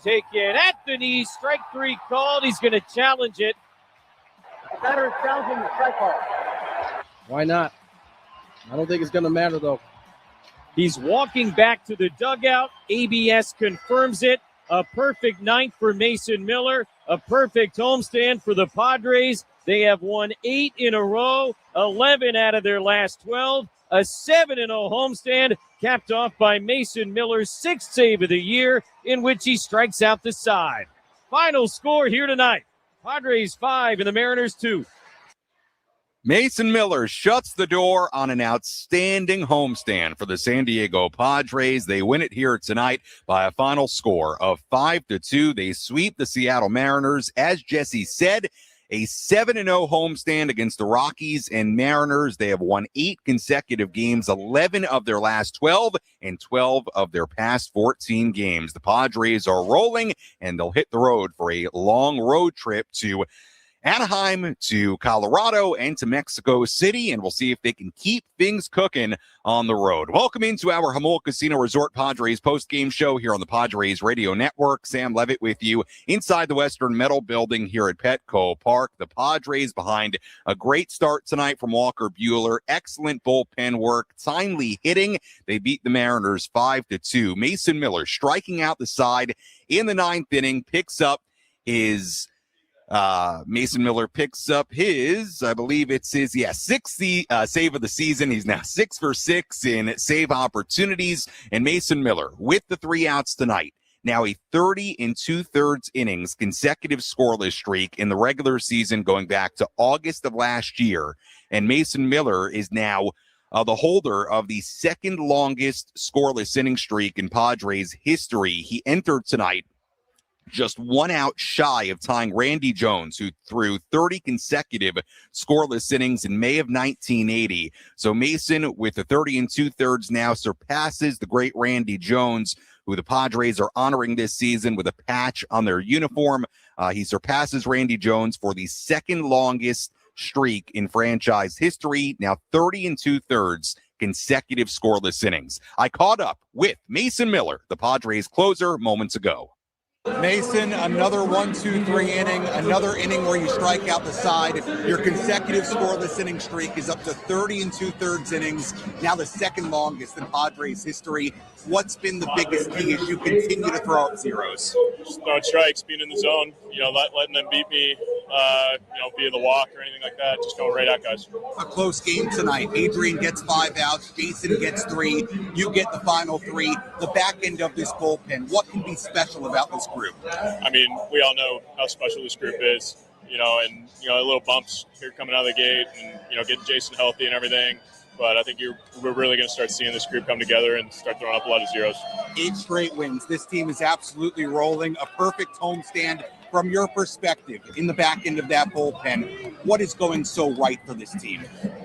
pitch taken at the knee. Strike 3 called. He's going to challenge it. Batter is challenging the strike call. Why not? I don't think it's going to matter, though. He's walking back to the dugout. ABS confirms it. A perfect ninth for Mason Miller. A perfect homestand for the Padres. They have won 8 in a row, 11 out of their last 12. A 7-0 homestand capped off by Mason Miller's 6th save of the year, in which he strikes out the side. Final score here tonight. Padres 5 and the Mariners 2. Mason Miller shuts the door on an outstanding homestand for the San Diego Padres. They win it here tonight by a final score of 5-2. They sweep the Seattle Mariners. As Jesse said, a 7-0 homestand against the Rockies and Mariners. They have won 8 consecutive games, 11 of their last 12, and 12 of their past 14 games. The Padres are rolling, and they'll hit the road for a long road trip to Anaheim, to Colorado, and to Mexico City, and we'll see if they can keep things cooking on the road. Welcome into our Jamul Casino Resort Padres post-game show here on the Padres Radio Network. Sam Levitt with you inside the Western Metal Building here at Petco Park. The Padres behind a great start tonight from Walker Buehler. Excellent bullpen work, timely hitting. They beat the Mariners 5-2. Mason Miller striking out the side in the 9th inning, picks up his Mason Miller picks up his, I believe it's his, 6th save of the season. He's now 6 for 6 in save opportunities. And Mason Miller, with the 3 outs tonight, now a 30 2/3 innings consecutive scoreless streak in the regular season going back to August of last year. And Mason Miller is now the holder of the 2nd longest scoreless inning streak in Padres history. He entered tonight just 1 out shy of tying Randy Jones, who threw 30 consecutive scoreless innings in May of 1980. So Mason, with the 30 2/3 now, surpasses the great Randy Jones, who the Padres are honoring this season with a patch on their uniform. He surpasses Randy Jones for the 2nd longest streak in franchise history, now 30 2/3 consecutive scoreless innings. I caught up with Mason Miller, the Padres closer, moments ago. Mason, another 1-2-3 inning, another inning where you strike out the side. Your consecutive scoreless inning streak is up to 30 2/3 innings, now the 2nd longest in Padres history. What's been the biggest key as you continue to throw up zeros? Just throwing strikes, being in the zone, letting them beat me, via the walk or anything like that, just going right at guys. A close game tonight. Adrian gets 5 outs, Jason gets 3, you get the final 3. The back end of this bullpen, what can be special about this group? I mean, we all know how special this group is, and little bumps here coming out of the gate and, getting Jason healthy and everything. But I think we're really going to start seeing this group come together and start throwing up a lot of zeros. 8 straight wins. This team is absolutely rolling. A perfect homestand. From your perspective, in the back end of that bullpen, what is going so right for this team?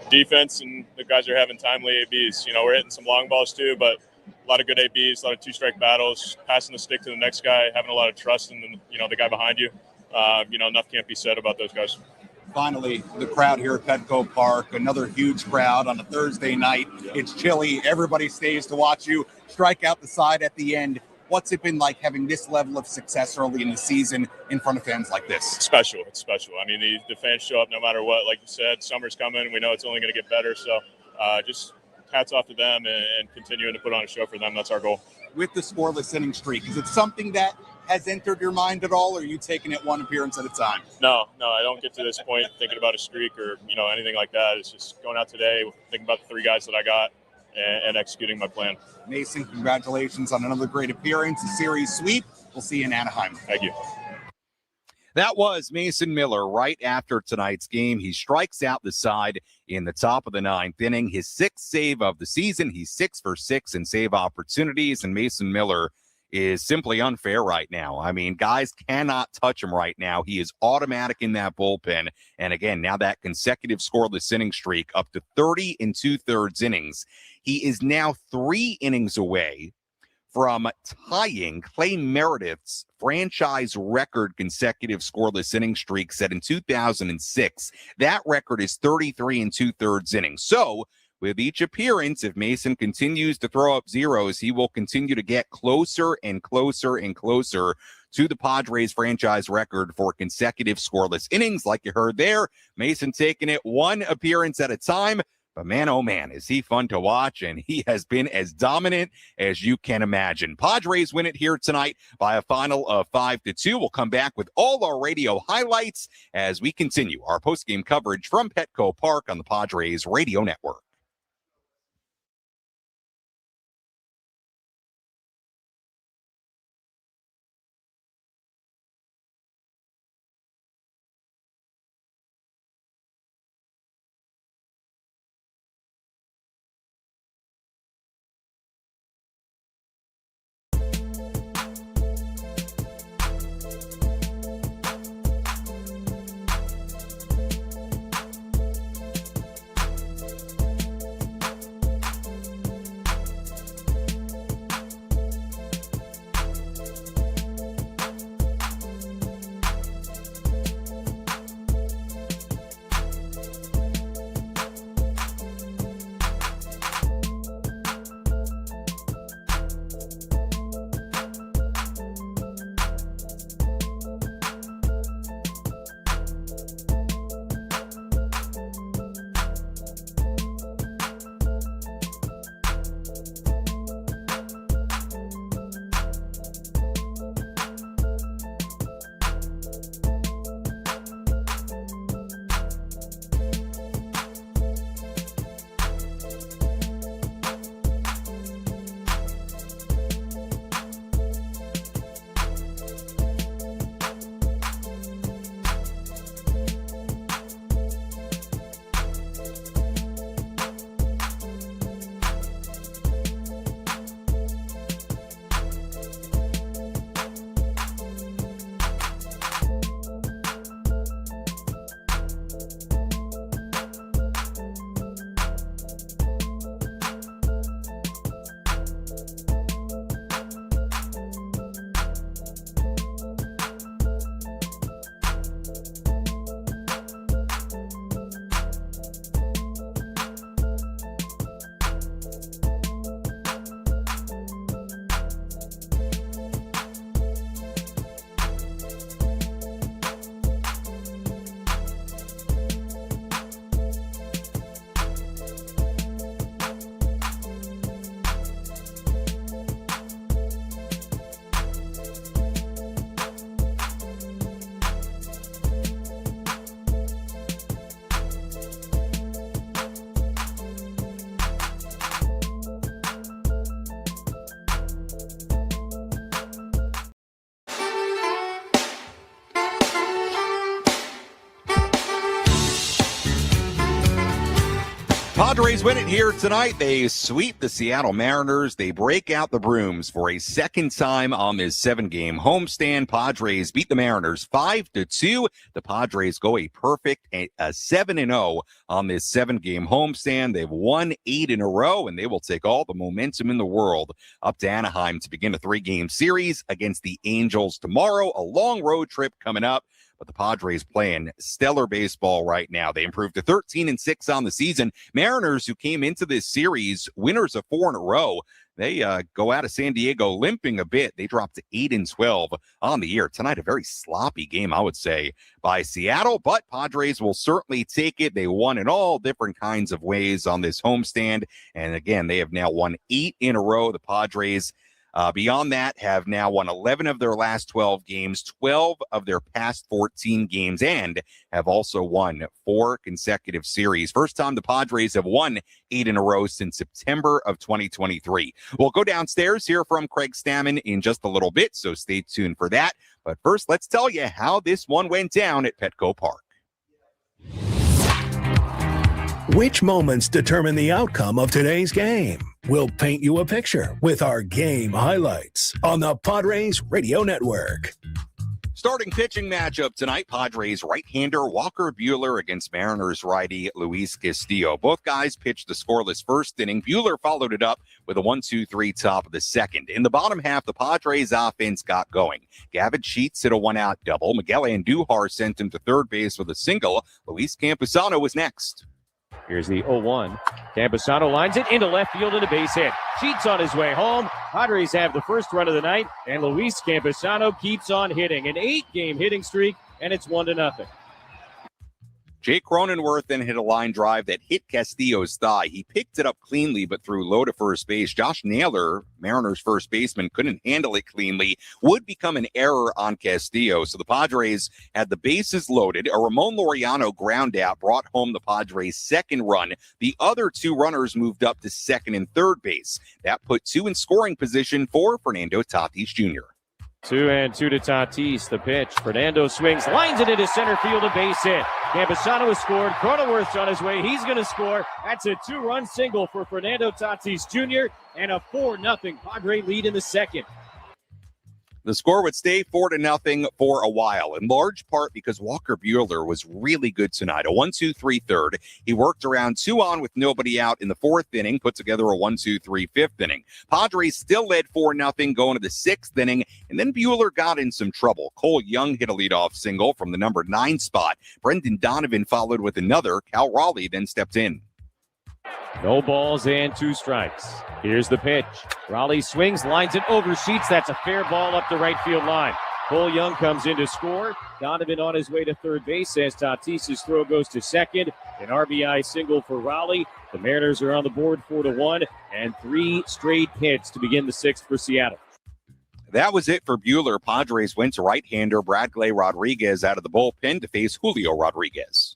Defense, and the guys are having timely ABs. We're hitting some long balls too, but a lot of good ABs, a lot of 2-strike battles, passing the stick to the next guy, having a lot of trust in the guy behind you. Enough can't be said about those guys. Finally, the crowd here at Petco Park, another huge crowd on a Thursday night. It's chilly. Everybody stays to watch you strike out the side at the end. What's it been like having this level of success early in the season in front of fans like this? Special. It's special. I mean, the fans show up no matter what. Like you said, summer's coming. We know it's only going to get better. So just hats off to them and continuing to put on a show for them. That's our goal. With the scoreless inning streak, is it something that has entered your mind at all, or are you taking it one appearance at a time? No, I don't get to this point thinking about a streak or, anything like that. It's just going out today, thinking about the 3 guys that I got and executing my plan. Mason, congratulations on another great appearance, a series sweep. We'll see you in Anaheim. Thank you. That was Mason Miller right after tonight's game. He strikes out the side in the top of the 9th inning. His 6th save of the season. He's 6 for 6 in save opportunities, and Mason Miller is simply unfair right now. I mean, guys cannot touch him right now. He is automatic in that bullpen. And again, now that consecutive scoreless inning streak up to 30 2/3 innings. He is now 3 innings away from tying Clay Meredith's franchise record consecutive scoreless inning streak set in 2006. That record is 33 2/3 innings. So with each appearance, if Mason continues to throw up zeros, he will continue to get closer and closer and closer to the Padres franchise record for consecutive scoreless innings. Like you heard there, Mason taking it one appearance at a time. But man, oh man, is he fun to watch, and he has been as dominant as you can imagine. Padres win it here tonight by a final of 5-2. We'll come back with all our radio highlights as we continue our postgame coverage from Petco Park on the Padres Radio Network. Padres win it here tonight. They sweep the Seattle Mariners. They break out the brooms for a second time on this 7-game homestand. Padres beat the Mariners 5-2. The Padres go a perfect 7-0 on this 7-game homestand. They've won 8 in a row, and they will take all the momentum in the world up to Anaheim to begin a 3-game series against the Angels tomorrow. A long road trip coming up. But the Padres playing stellar baseball right now. They improved to 13-6 on the season. Mariners, who came into this series winners of 4 in a row, they go out of San Diego limping a bit. They dropped to 8-12 on the year. Tonight, a very sloppy game, I would say, by Seattle. But Padres will certainly take it. They won in all different kinds of ways on this homestand. And again, they have now won 8 in a row. The Padres beyond that, have now won 11 of their last 12 games, 12 of their past 14 games, and have also won 4 consecutive series. First time the Padres have won 8 in a row since September of 2023. We'll go downstairs, hear from Craig Stammen in just a little bit, so stay tuned for that. But first, let's tell you how this one went down at Petco Park. Which moments determine the outcome of today's game? We'll paint you a picture with our game highlights on the Padres Radio Network. Starting pitching matchup tonight, Padres right-hander Walker Buehler against Mariners righty Luis Castillo. Both guys pitched the scoreless first inning. Buehler followed it up with a 1-2-3 top of the second. In the bottom half, the Padres offense got going. Gavin Sheets hit a one-out double. Miguel Andujar sent him to third base with a single. Luis Campusano was next. Here's the 0-1. Campusano lines it into left field and a base hit. Sheets on his way home. Padres have the first run of the night, and Luis Campusano keeps on hitting. An 8-game hitting streak, and it's 1-0. Jake Cronenworth then hit a line drive that hit Castillo's thigh. He picked it up cleanly, but threw low to first base. Josh Naylor, Mariners first baseman, couldn't handle it cleanly. Would become an error on Castillo. So the Padres had the bases loaded. A Ramon Laureano ground out brought home the Padres' second run. The other two runners moved up to second and third base. That put two in scoring position for Fernando Tatis Jr. 2-2 to Tatis. The pitch. Fernando swings, lines it into center field, a base hit. Campusano has scored. Cronenworth's on his way. He's going to score. That's a 2-run single for Fernando Tatis Jr. and a 4-0 Padre lead in the second. The score would stay 4-0 for a while, in large part because Walker Buehler was really good tonight. A 1-2-3 third. He worked around 2 on with nobody out in the fourth inning, put together a 1-2-3 fifth inning. Padres still led 4-0 going to the sixth inning, and then Buehler got in some trouble. Cole Young hit a leadoff single from the number 9 spot. Brendan Donovan followed with another. Cal Raleigh then stepped in. No balls and 2 strikes. Here's the pitch. Raleigh swings, lines it over Sheets. That's a fair ball up the right field line. Cole Young comes in to score. Donovan on his way to third base as Tatis' throw goes to second. An RBI single for Raleigh. The Mariners are on the board 4-1, and 3 straight hits to begin the sixth for Seattle. That was it for Buehler. Padres went to right-hander Bradley Rodriguez out of the bullpen to face Julio Rodriguez.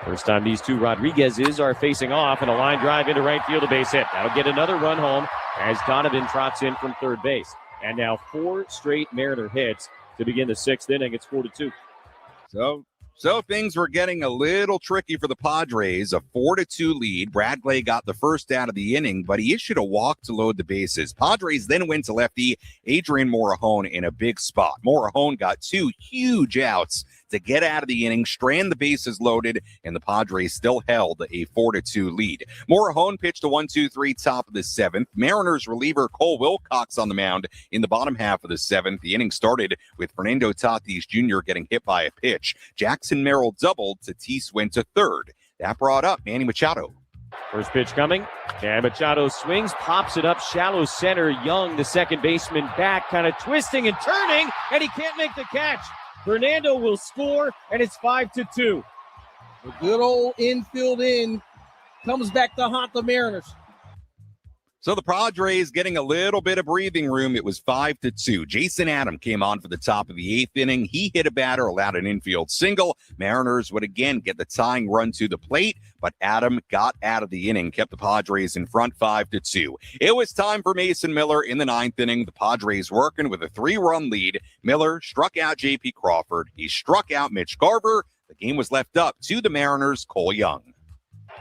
First time these two Rodriguez's are facing off, and a line drive into right field, a base hit. That'll get another run home as Donovan trots in from third base. And now 4 straight Mariner hits to begin the sixth inning. It's 4-2. So things were getting a little tricky for the Padres. A 4-2 lead. Bradley got the first out of the inning, but he issued a walk to load the bases. Padres then went to lefty Adrian Morejon in a big spot. Morejon got 2 huge outs to get out of the inning, strand the bases loaded, and the Padres still held a 4-2 lead. Morejon pitched a 1-2-3 top of the seventh. Mariners reliever Cole Wilcox on the mound in the bottom half of the seventh. The inning started with Fernando Tatis Jr. getting hit by a pitch. Jackson Merrill doubled. Tatis went to third. That brought up Manny Machado. First pitch coming, and Machado swings, pops it up shallow center. Young, the second baseman, back, kind of twisting and turning, and he can't make the catch. Fernando will score, and it's 5-2. The good old infield in comes back to haunt the Mariners. So the Padres getting a little bit of breathing room. It was 5-2. Jason Adam came on for the top of the eighth inning. He hit a batter, allowed an infield single. Mariners would again get the tying run to the plate, but Adam got out of the inning, kept the Padres in front 5-2. It was time for Mason Miller in the ninth inning. The Padres working with a 3-run lead. Miller struck out J.P. Crawford. He struck out Mitch Garver. The game was left up to the Mariners' Cole Young.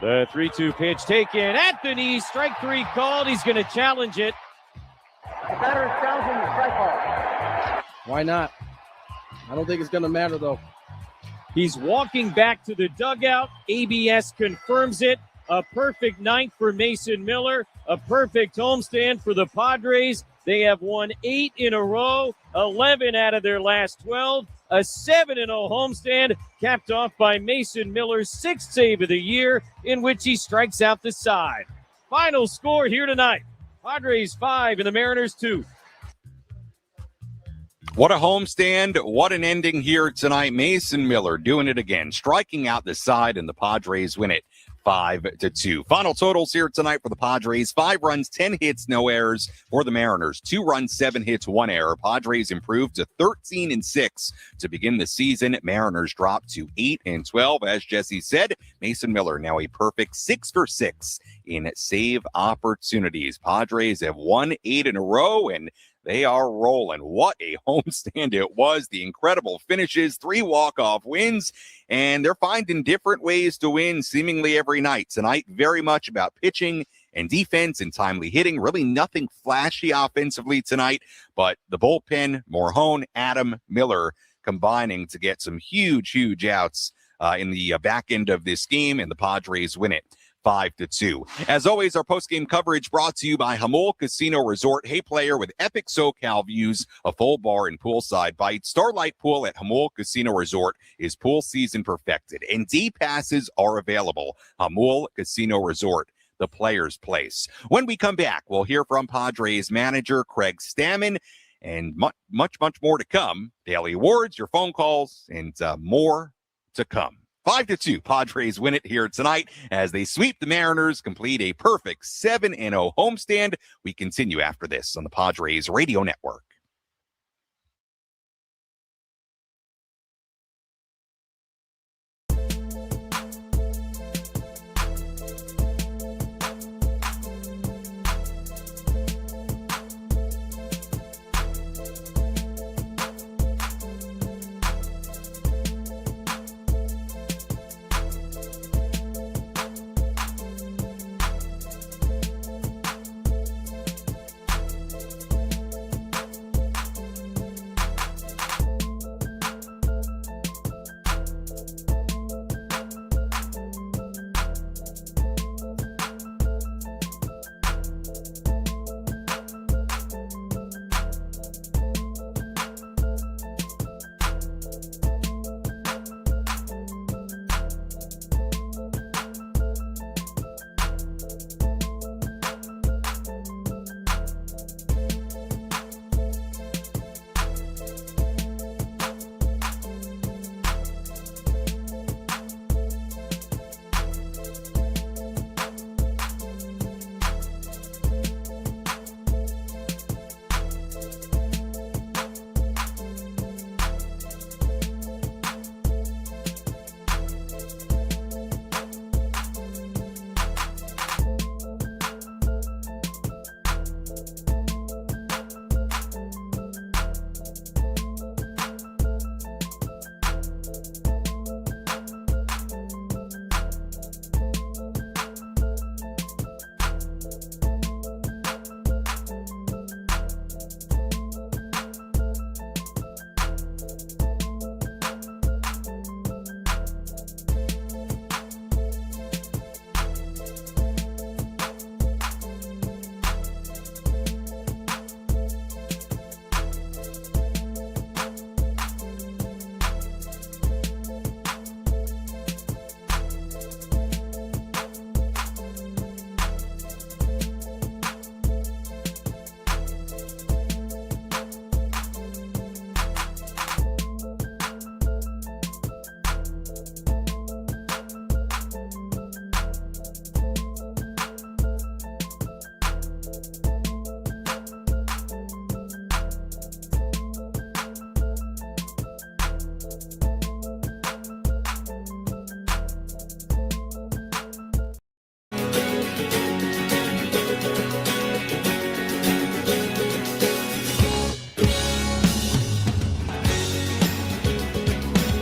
The 3-2 pitch taken at the knee. Strike 3 called. He's going to challenge it. The batter is challenging the strike call. Why not? I don't think it's going to matter, though. He's walking back to the dugout. ABS confirms it. A perfect ninth for Mason Miller. A perfect homestand for the Padres. They have won 8 in a row, 11 out of their last 12. A 7-0 homestand capped off by Mason Miller's 6th save of the year, in which he strikes out the side. Final score here tonight. Padres 5 and the Mariners 2. What a homestand. What an ending here tonight. Mason Miller doing it again, striking out the side, and the Padres win it 5-2. Final totals here tonight for the Padres: 5 runs, 10 hits, no errors. For the Mariners, 2 runs, 7 hits, 1 error. Padres improved to 13-6 to begin the season. Mariners dropped to 8-12. As Jesse said, Mason Miller now a perfect 6 for 6 in save opportunities. Padres have won 8 in a row, and they are rolling. What a homestand it was. The incredible finishes, 3 walk-off wins, and they're finding different ways to win seemingly every night. Tonight, very much about pitching and defense and timely hitting. Really nothing flashy offensively tonight, but the bullpen, Morejon, Adam, Miller combining to get some huge outs in the back end of this game, and the Padres win it 5-2. As always, our post-game coverage brought to you by Jamul Casino Resort. Hey, player, with epic SoCal views, a full bar and poolside bites. Starlight Pool at Jamul Casino Resort is pool season perfected, and D passes are available. Jamul Casino Resort, the player's place. When we come back, we'll hear from Padres manager Craig Stammen, and much more to come. Daily awards, your phone calls, and more to come. 5-2, Padres win it here tonight as they sweep the Mariners, complete a perfect 7-0 homestand. We continue after this on the Padres Radio Network.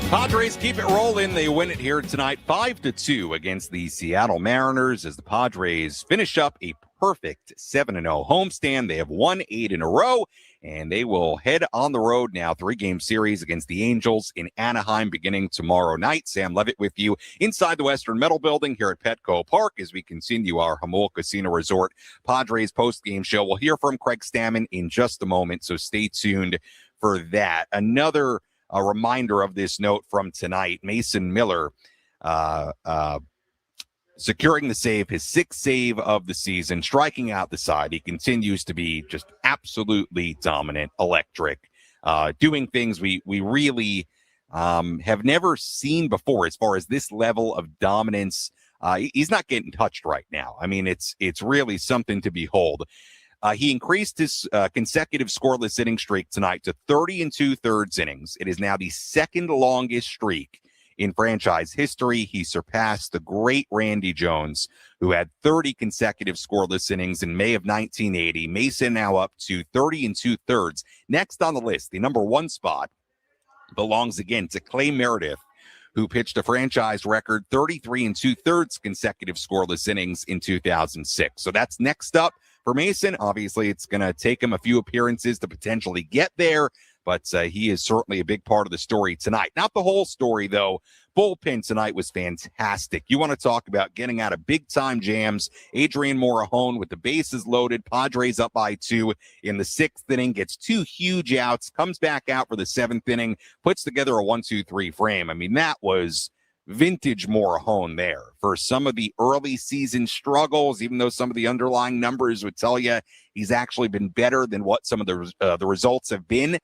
Padres keep it rolling. They win it here tonight, 5-2 against the Seattle Mariners as the Padres finish up a perfect 7-0 homestand. They have won 8 in a row, and they will head on the road now, 3-game series against the Angels in Anaheim beginning tomorrow night. Sam Levitt with you inside the Western Metal Building here at Petco Park as we continue our Jamul Casino Resort Padres post-game show. We'll hear from Craig Stammen in just a moment, so stay tuned for that. Another reminder of this note from tonight, Mason Miller securing the save, his 6th save of the season, striking out the side. He continues to be just absolutely dominant, electric, doing things we really have never seen before as far as this level of dominance. He's not getting touched right now. I mean, it's really something to behold. He increased his consecutive scoreless inning streak tonight to 30 2/3 innings. It is now the second longest streak in franchise history. He surpassed the great Randy Jones, who had 30 consecutive scoreless innings in May of 1980. Mason now up to 30 2/3. Next on the list, the number 1 spot belongs again to Clay Meredith, who pitched a franchise record 33 2/3 consecutive scoreless innings in 2006. So that's next up for Mason. Obviously, it's going to take him a few appearances to potentially get there, but he is certainly a big part of the story tonight. Not the whole story, though. Bullpen tonight was fantastic. You want to talk about getting out of big-time jams. Adrian Morejon with the bases loaded. Padres up by 2 in the 6th inning. Gets 2 huge outs. Comes back out for the 7th inning. Puts together a 1-2-3 frame. I mean, that was vintage Morejon there. For some of the early season struggles, even though some of the underlying numbers would tell you he's actually been better than what some of the results have been,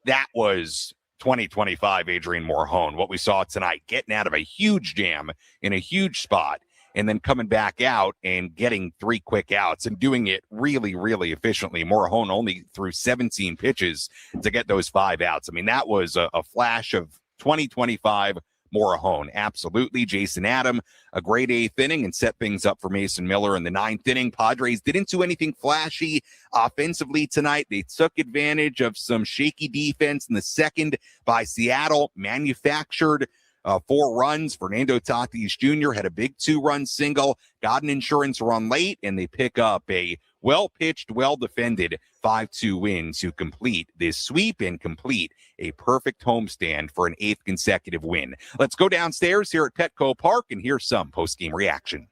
that was 2025 Adrian Morejon, what we saw tonight, getting out of a huge jam in a huge spot and then coming back out and getting 3 quick outs and doing it really, really efficiently. Morejon only threw 17 pitches to get those 5 outs. I mean, that was a flash of 2025 Morejon. Absolutely. Jason Adam, a great 8th inning and set things up for Mason Miller in the 9th inning. Padres didn't do anything flashy offensively tonight. They took advantage of some shaky defense in the 2nd by Seattle, manufactured 4 runs. Fernando Tatis Jr. had a big 2-run single, got an insurance run late, and they pick up a well-pitched, well-defended 5-2 win to complete this sweep and complete a perfect homestand for an 8th consecutive win. Let's go downstairs here at Petco Park and hear some post-game reaction.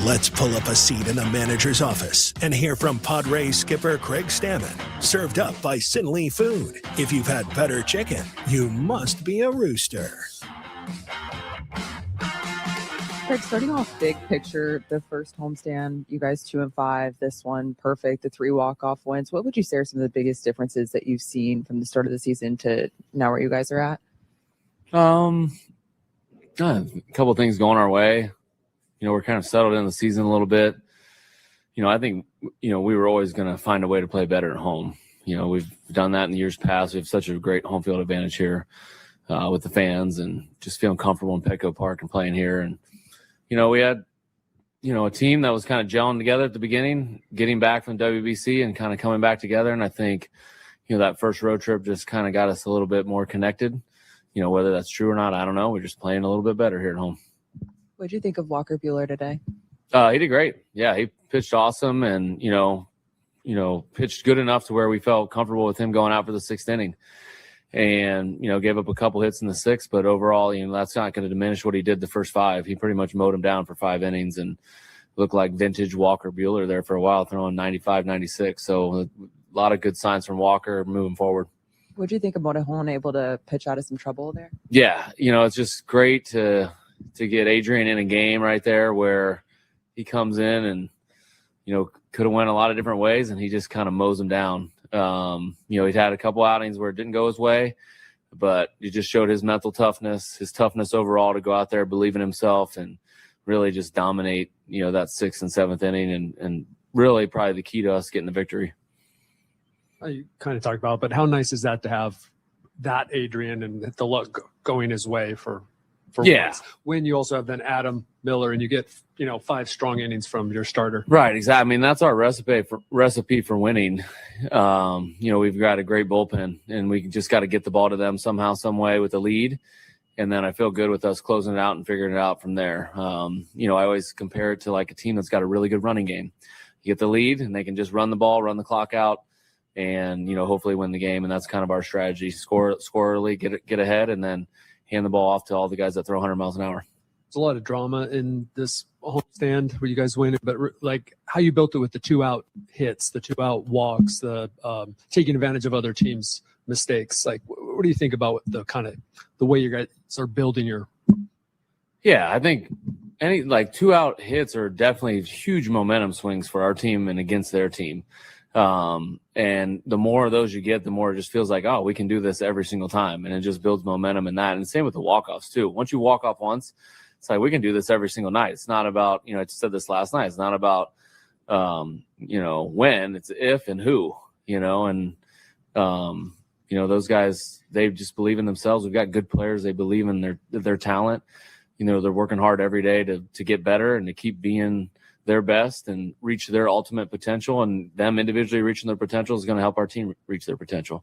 Let's pull up a seat in the manager's office and hear from Padres skipper Craig Stammen. Served up by Sinley Food. If you've had better chicken, you must be a rooster. Craig, starting off big picture, the first homestand, you guys 2-5, this one perfect, the 3 walk-off wins. What would you say are some of the biggest differences that you've seen from the start of the season to now where you guys are at? A couple of things going our way. We're kind of settled in the season a little bit. I think, we were always going to find a way to play better at home. We've done that in the years past. We have such a great home field advantage here with the fans and just feeling comfortable in Petco Park and playing here. And, we had, a team that was kind of gelling together at the beginning, getting back from WBC and kind of coming back together. And I think, that first road trip just kind of got us a little bit more connected. Whether that's true or not, I don't know. We're just playing a little bit better here at home. What did you think of Walker Buehler today? He did great. Yeah, he pitched awesome and, pitched good enough to where we felt comfortable with him going out for the 6th inning. And, gave up a couple hits in the 6th, but overall, that's not going to diminish what he did the first 5. He pretty much mowed him down for 5 innings and looked like vintage Walker Buehler there for a while, throwing 95, 96. So a lot of good signs from Walker moving forward. What do you think of Morejon able to pitch out of some trouble there? Yeah, it's just great to get Adrian in a game right there where he comes in and, could have went a lot of different ways and he just kind of mows him down. He'd had a couple outings where it didn't go his way, but he just showed his mental toughness, his toughness overall to go out there, believe in himself and really just dominate, that 6th and 7th inning and really probably the key to us getting the victory. You kind of talked about, but how nice is that to have that Adrian and the luck going his way for once. When you also have then Adam Miller and you get 5 strong innings from your starter. Right, exactly. I mean, that's our recipe for winning. We've got a great bullpen and we just got to get the ball to them somehow, some way with the lead. And then I feel good with us closing it out and figuring it out from there. I always compare it to like a team that's got a really good running game. You get the lead and they can just run the ball, run the clock out, and hopefully win the game. And that's kind of our strategy: score early, get ahead, and then hand the ball off to all the guys that throw 100 miles an hour. There's a lot of drama in this homestand where you guys win, but like how you built it with the 2-out hits, the 2-out walks, the taking advantage of other teams' mistakes. Like, what do you think about the way you guys are building your? Yeah, I think any 2-out hits are definitely huge momentum swings for our team and against their team. And the more of those you get, the more it just feels like, oh, we can do this every single time. And it just builds momentum in that. And same with the walk-offs too. Once you walk off once, it's like, we can do this every single night. It's not about, I said this last night. It's not about, when, it's if and who, those guys, they just believe in themselves. We've got good players. They believe in their talent. They're working hard every day to get better and to keep being their best and reach their ultimate potential, and them individually reaching their potential is going to help our team reach their potential.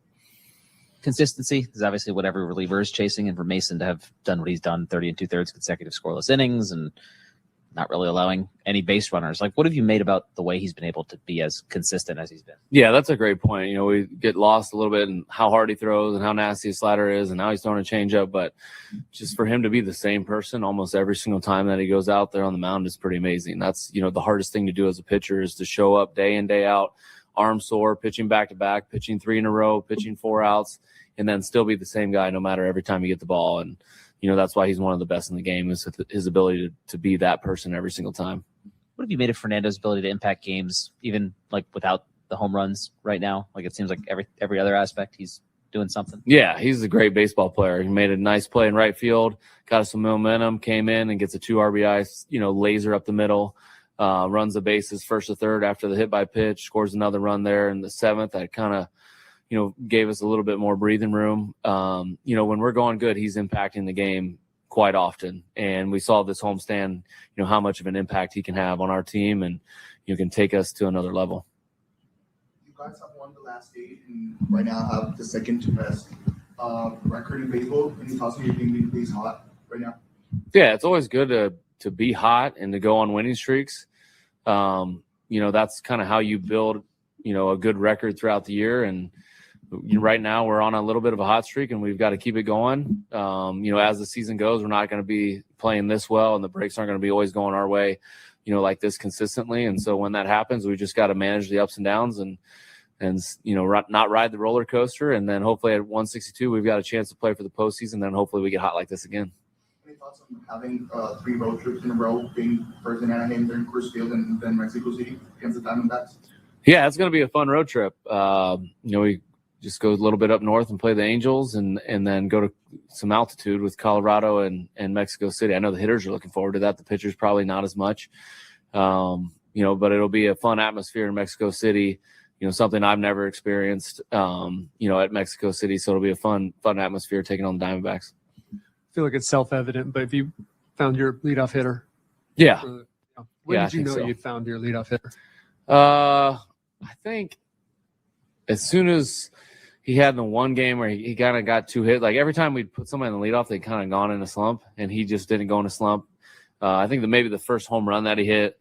Consistency is obviously what every reliever is chasing, and for Mason to have done what he's done, 30 2/3 consecutive scoreless innings and not really allowing any base runners. Like, what have you made about the way he's been able to be as consistent as he's been? Yeah, that's a great point. You know, we get lost a little bit in how hard he throws and how nasty his slider is and how he's throwing a changeup. But just for him to be the same person almost every single time that he goes out there on the mound is pretty amazing. That's, you know, the hardest thing to do as a pitcher is to show up day in, day out, arm sore, pitching back-to-back, pitching 3 in a row, pitching 4 outs, and then still be the same guy no matter every time you get the ball. And, you know, that's why he's one of the best in the game, is his ability to be that person every single time. What have you made of Fernando's ability to impact games, even like without the home runs right now? Like, it seems like every other aspect he's doing something. Yeah, he's a great baseball player. He made a nice play in right field, got us some momentum, came in and gets a 2 RBI, you know, laser up the middle. Runs the bases first to third after the hit by pitch, scores another run there in the 7th. That kind of, you know, gave us a little bit more breathing room. You know, when we're going good, he's impacting the game quite often. And we saw this homestand, you know, how much of an impact he can have on our team, and you can take us to another level. You guys have won the last 8 and right now have the second best record in baseball. Any thoughts on your team being hot right now? Yeah, it's always good to be hot and to go on winning streaks. You know, that's kind of how you build, you know, a good record throughout the year. And right now we're on a little bit of a hot streak and we've got to keep it going. You know, as the season goes, we're not going to be playing this well and the breaks aren't going to be always going our way, you know, like this consistently. And so when that happens, we just got to manage the ups and downs and, you know, not ride the roller coaster. And then hopefully at 162, we've got a chance to play for the postseason. Then hopefully we get hot like this again. Any thoughts on having 3 road trips in a row, being first in Anaheim, then Coors Field, and then Mexico City against the Diamondbacks? Yeah, it's going to be a fun road trip. You know, we just go a little bit up north and play the Angels and then go to some altitude with Colorado and Mexico City. I know the hitters are looking forward to that. The pitchers probably not as much. You know, but it'll be a fun atmosphere in Mexico City, you know, something I've never experienced, you know, at Mexico City. So it'll be a fun atmosphere taking on the Diamondbacks. I feel like it's self-evident, but if you found your leadoff hitter, Yeah. when Yeah, did you I know think so. you'd found your leadoff hitter? I think as soon as he had the one game where he kind of got 2 hit, like every time we'd put somebody in the leadoff, they kind of gone in a slump, and he just didn't go in a slump. I think that maybe the first home run that he hit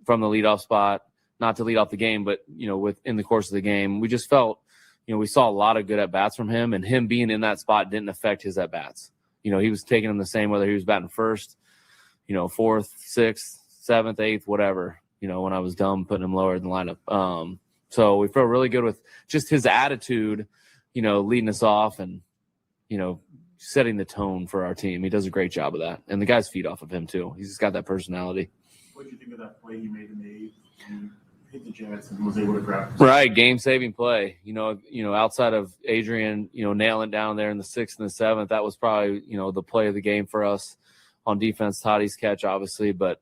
from the leadoff spot, not to lead off the game, but, you know, within the course of the game, we just felt, you know, we saw a lot of good at-bats from him, and him being in that spot didn't affect his at-bats. You know, he was taking them the same whether he was batting first, you know, 4th, 6th, 7th, 8th, whatever, you know, when I was dumb putting him lower in the lineup. So we felt really good with just his attitude, you know, leading us off and, you know, setting the tone for our team. He does a great job of that. And the guys feed off of him too. He's just got that personality. What did you think of that play he made in the 8th? He hit the Jets and was able to grab. Right, game-saving play. You know, outside of Adrian, you know, nailing down there in the 6th and the 7th, that was probably, you know, the play of the game for us on defense. Toddy's catch, obviously, but,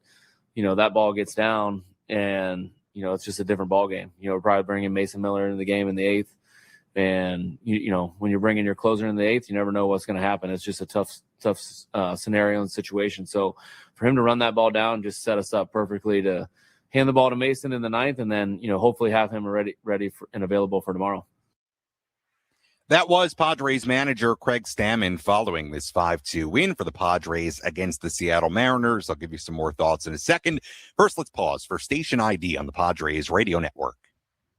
you know, that ball gets down and, you know, it's just a different ball game. You know, we're probably bringing Mason Miller into the game in the 8th. And, you know, when you're bringing your closer in the 8th, you never know what's going to happen. It's just a tough scenario and situation. So for him to run that ball down just set us up perfectly to hand the ball to Mason in the 9th and then, you know, hopefully have him ready for, and available for tomorrow. That was Padres manager Craig Stammen following this 5-2 win for the Padres against the Seattle Mariners. I'll give you some more thoughts in a second. First, let's pause for station ID on the Padres radio network.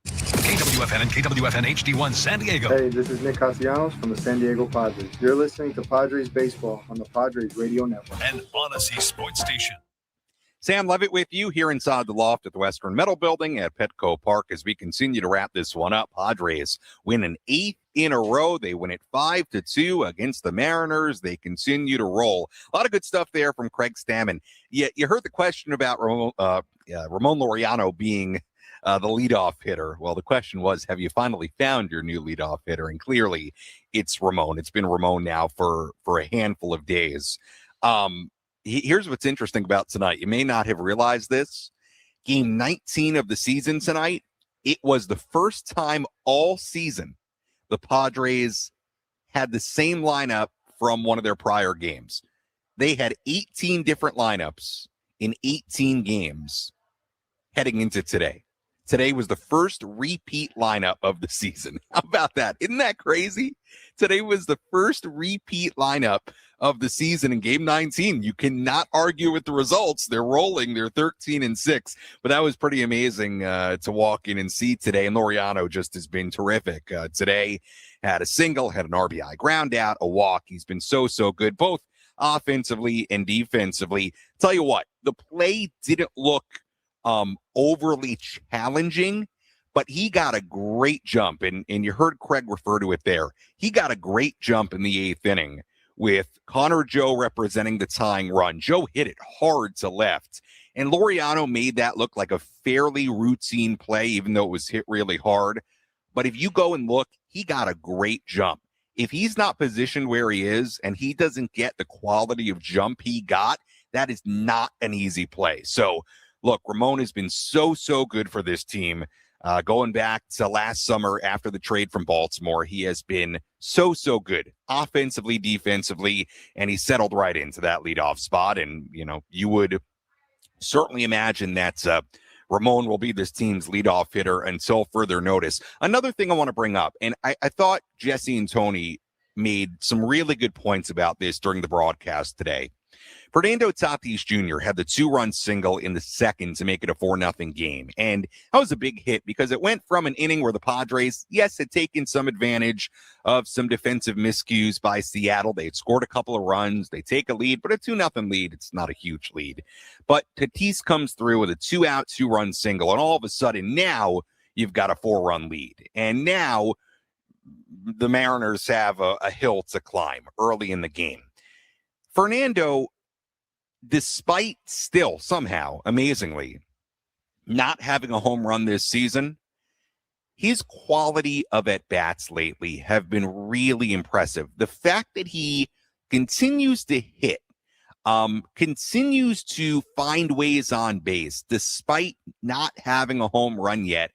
KWFN and KWFN HD1 San Diego. Hey, this is Nick Castellanos from the San Diego Padres. You're listening to Padres Baseball on the Padres Radio Network. And Odyssey Sports Station. Sam Levitt with you here inside the loft at the Western Metal Building at Petco Park as we continue to wrap this one up. Padres win an 8th in a row. They win it 5-2 against the Mariners. They continue to roll. A lot of good stuff there from Craig Stammen. You heard the question about Ramon Laureano being the leadoff hitter. Well, the question was, have you finally found your new leadoff hitter? And clearly it's Ramon. It's been Ramon now for a handful of days. Here's what's interesting about tonight. You may not have realized this. Game 19 of the season tonight, it was the first time all season the Padres had the same lineup from one of their prior games. They had 18 different lineups in 18 games heading into today. Today was the first repeat lineup of the season. How about that? Isn't that crazy? Today was the first repeat lineup of the season in game 19. You cannot argue with the results. They're rolling. They're 13-6. But that was pretty amazing to walk in and see today. And Laureano just has been terrific. Today had a single, had an RBI ground out, a walk. He's been so good, both offensively and defensively. Tell you what, the play didn't look overly challenging, but he got a great jump, and you heard Craig refer to it there. He got a great jump in the 8th inning with Connor Joe representing the tying run. Joe hit it hard to left, and Laureano made that look like a fairly routine play, even though it was hit really hard. But if you go and look, he got a great jump. If he's not positioned where he is and he doesn't get the quality of jump he got, that is not an easy play. So, look, Ramon has been so good for this team. Going back to last summer after the trade from Baltimore, he has been so good offensively, defensively, and he settled right into that leadoff spot. And, you would certainly imagine that Ramon will be this team's leadoff hitter until further notice. Another thing I want to bring up, and I thought Jesse and Tony made some really good points about this during the broadcast today. Fernando Tatis Jr. had the 2-run single in the second to make it a 4-0 game. And that was a big hit because it went from an inning where the Padres, yes, had taken some advantage of some defensive miscues by Seattle. They had scored a couple of runs. They take a lead, but a 2-0 lead, it's not a huge lead. But Tatis comes through with a 2-out, 2-run single. And all of a sudden now you've got a 4-run lead. And now the Mariners have a hill to climb early in the game. Fernando, despite still somehow, amazingly, not having a home run this season, his quality of at-bats lately have been really impressive. The fact that he continues to hit, continues to find ways on base, despite not having a home run yet,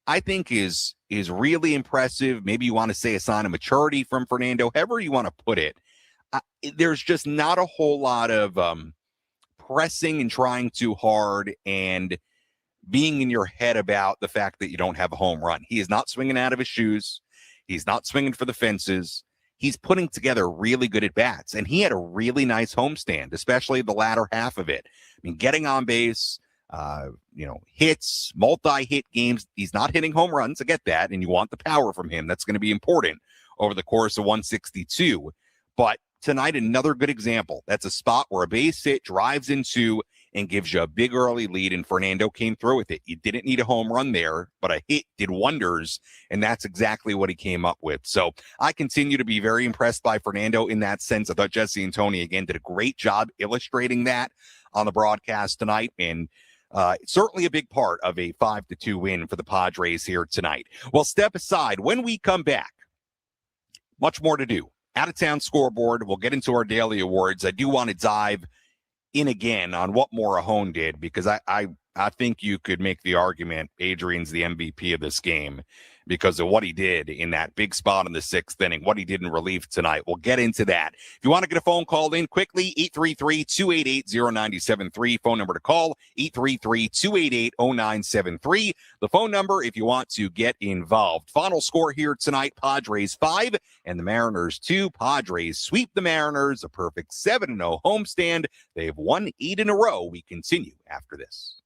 I think is really impressive. Maybe you want to say a sign of maturity from Fernando, however you want to put it. There's just not a whole lot of pressing and trying too hard and being in your head about the fact that you don't have a home run. He is not swinging out of his shoes. He's not swinging for the fences. He's putting together really good at-bats, and he had a really nice homestand, especially the latter half of it. I mean, getting on base, hits, multi-hit games. He's not hitting home runs. I get that, and you want the power from him. That's going to be important over the course of 162. But tonight, another good example. That's a spot where a base hit drives into and gives you a big early lead, and Fernando came through with it. You didn't need a home run there, but a hit did wonders, and that's exactly what he came up with. So I continue to be very impressed by Fernando in that sense. I thought Jesse and Tony, again, did a great job illustrating that on the broadcast tonight, and certainly a big part of a 5-2 win for the Padres here tonight. Well, step aside. When we come back, much more to do. Out-of-town scoreboard. We'll get into our daily awards. I do want to dive in again on what Morahone did, because I think you could make the argument Adrian's the MVP of this game because of what he did in that big spot in the 6th inning, what he did in relief tonight. We'll get into that. If you want to get a phone call in quickly, 833-288-0973. Phone number to call, 833-288-0973. The phone number if you want to get involved. Final score here tonight, Padres 5 and the Mariners 2. Padres sweep the Mariners, a perfect 7-0 homestand. They've won 8 in a row. We continue after this.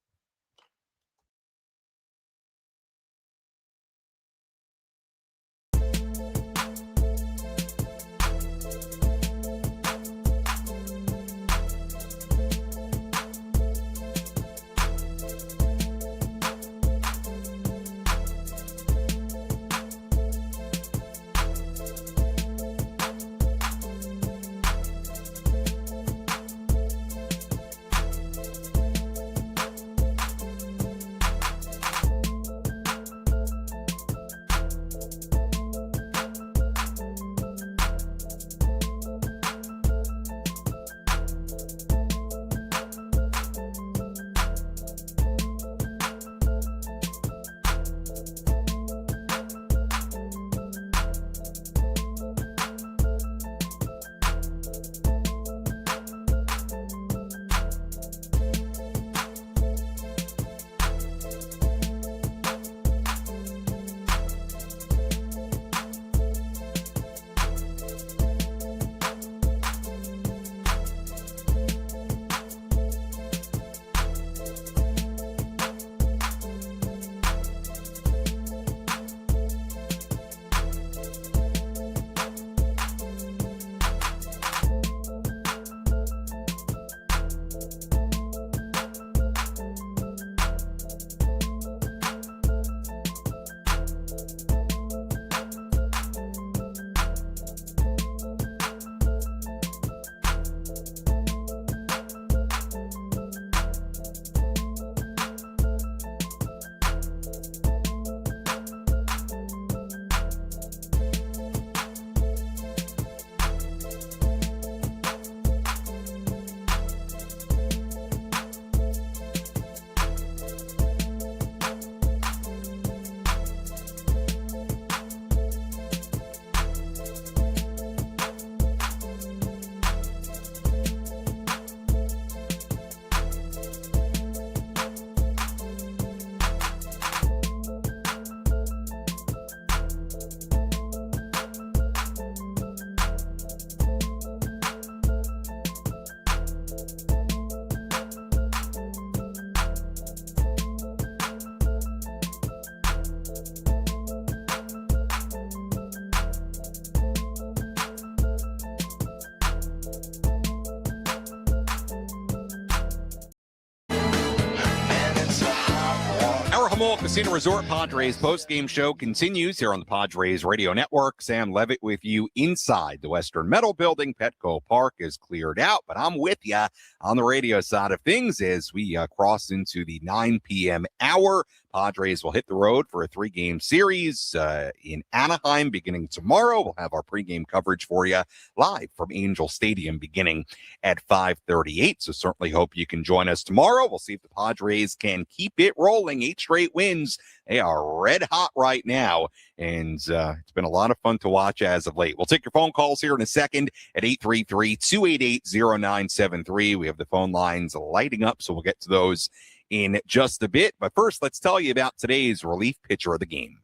Jamul Casino Resort Padres postgame show continues here on the Padres Radio Network. Sam Levitt with you inside the Western Metal Building. Petco Park is cleared out, but I'm with you on the radio side of things as we cross into the 9 p.m. hour. Padres will hit the road for a 3-game series in Anaheim beginning tomorrow. We'll have our pregame coverage for you live from Angel Stadium beginning at 5:38. So certainly hope you can join us tomorrow. We'll see if the Padres can keep it rolling. 8 straight wins. They are red hot right now. And it's been a lot of fun to watch as of late. We'll take your phone calls here in a second at 833-288-0973. We have the phone lines lighting up, so we'll get to those in just a bit. But first, let's tell you about today's relief pitcher of the game.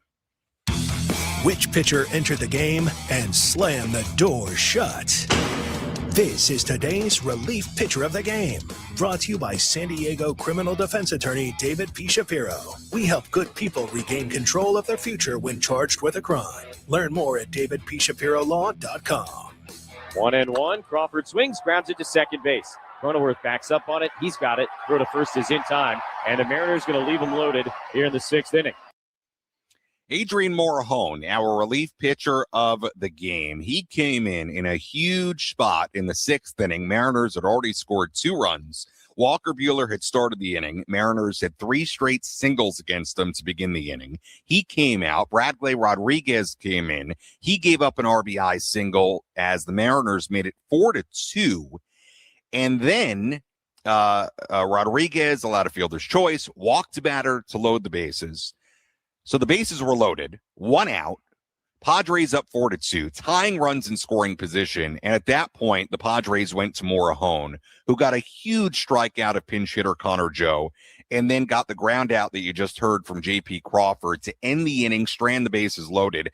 Which pitcher entered the game and slammed the door shut? This is today's relief pitcher of the game, brought to you by San Diego criminal defense attorney David P. Shapiro. We help good people regain control of their future when charged with a crime. Learn more at davidpshapirolaw.com. 1-1. Crawford swings, grounds it to second base. Cronenworth backs up on it. He's got it. Throw to first is in time. And the Mariners going to leave him loaded here in the 6th inning. Adrian Morahone, our relief pitcher of the game. He came in a huge spot in the 6th inning. Mariners had already scored 2 runs. Walker Buehler had started the inning. Mariners had 3 straight singles against them to begin the inning. He came out. Bradley Rodriguez came in. He gave up an RBI single as the Mariners made it 4-2. And then Rodriguez allowed a fielder's choice, walked the batter to load the bases. So the bases were loaded, 1 out. Padres up 4-2, tying runs in scoring position. And at that point, the Padres went to Morahone, who got a huge strikeout of pinch hitter Connor Joe, and then got the ground out that you just heard from J.P. Crawford to end the inning, strand the bases loaded.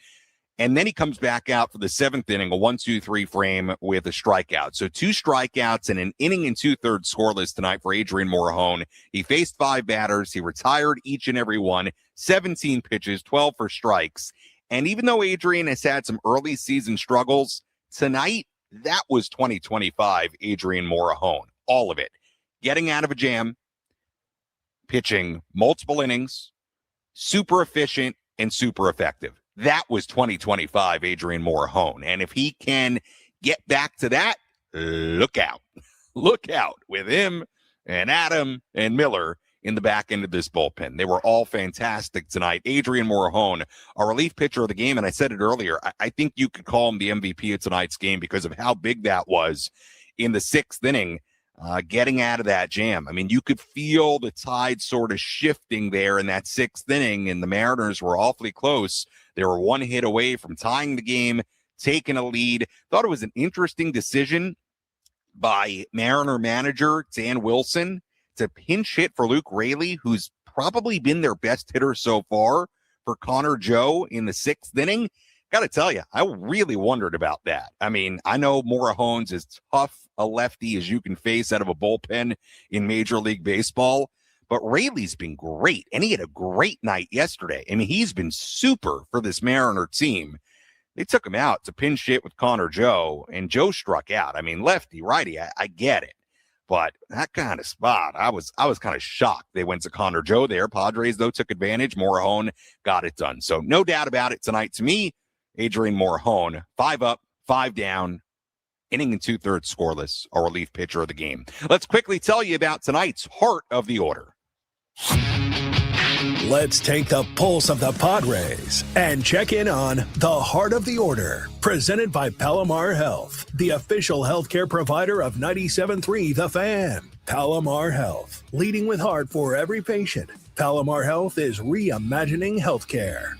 And then he comes back out for the 7th inning, a 1-2-3 frame with a strikeout. So 2 strikeouts and an inning and 2/3 scoreless tonight for Adrian Morahone. He faced 5 batters. He retired each and every one, 17 pitches, 12 for strikes. And even though Adrian has had some early season struggles, tonight, that was 2025 Adrian Morahone. All of it. Getting out of a jam, pitching multiple innings, super efficient and super effective. That was 2025 Adrian Morahone. And if he can get back to that, look out. Look out with him and Adam and Miller in the back end of this bullpen. They were all fantastic tonight. Adrian Morahone, a relief pitcher of the game, and I said it earlier, I think you could call him the MVP of tonight's game because of how big that was in the 6th inning, getting out of that jam. I mean, you could feel the tide sort of shifting there in that 6th inning, and the Mariners were awfully close. They were 1 hit away from tying the game, taking a lead. Thought it was an interesting decision by Mariner manager Dan Wilson to pinch hit for Luke Raley, who's probably been their best hitter so far, for Connor Joe in the 6th inning. Got to tell you, I really wondered about that. I mean, I know Morahone's as tough a lefty as you can face out of a bullpen in Major League Baseball, but Raley's been great, and he had a great night yesterday. I mean, he's been super for this Mariner team. They took him out to pinch hit with Connor Joe, and Joe struck out. I mean, lefty, righty, I get it. But that kind of spot, I was kind of shocked they went to Connor Joe there. Padres, though, took advantage. Morahone got it done. So no doubt about it tonight. To me, Adrian Morahone, 5 up, 5 down, inning and 2/3 scoreless, a relief pitcher of the game. Let's quickly tell you about tonight's Heart of the Order. Let's take the pulse of the Padres and check in on the Heart of the Order, presented by Palomar Health, the official healthcare provider of 97.3 The Fan. Palomar Health, leading with heart for every patient. Palomar Health is reimagining healthcare.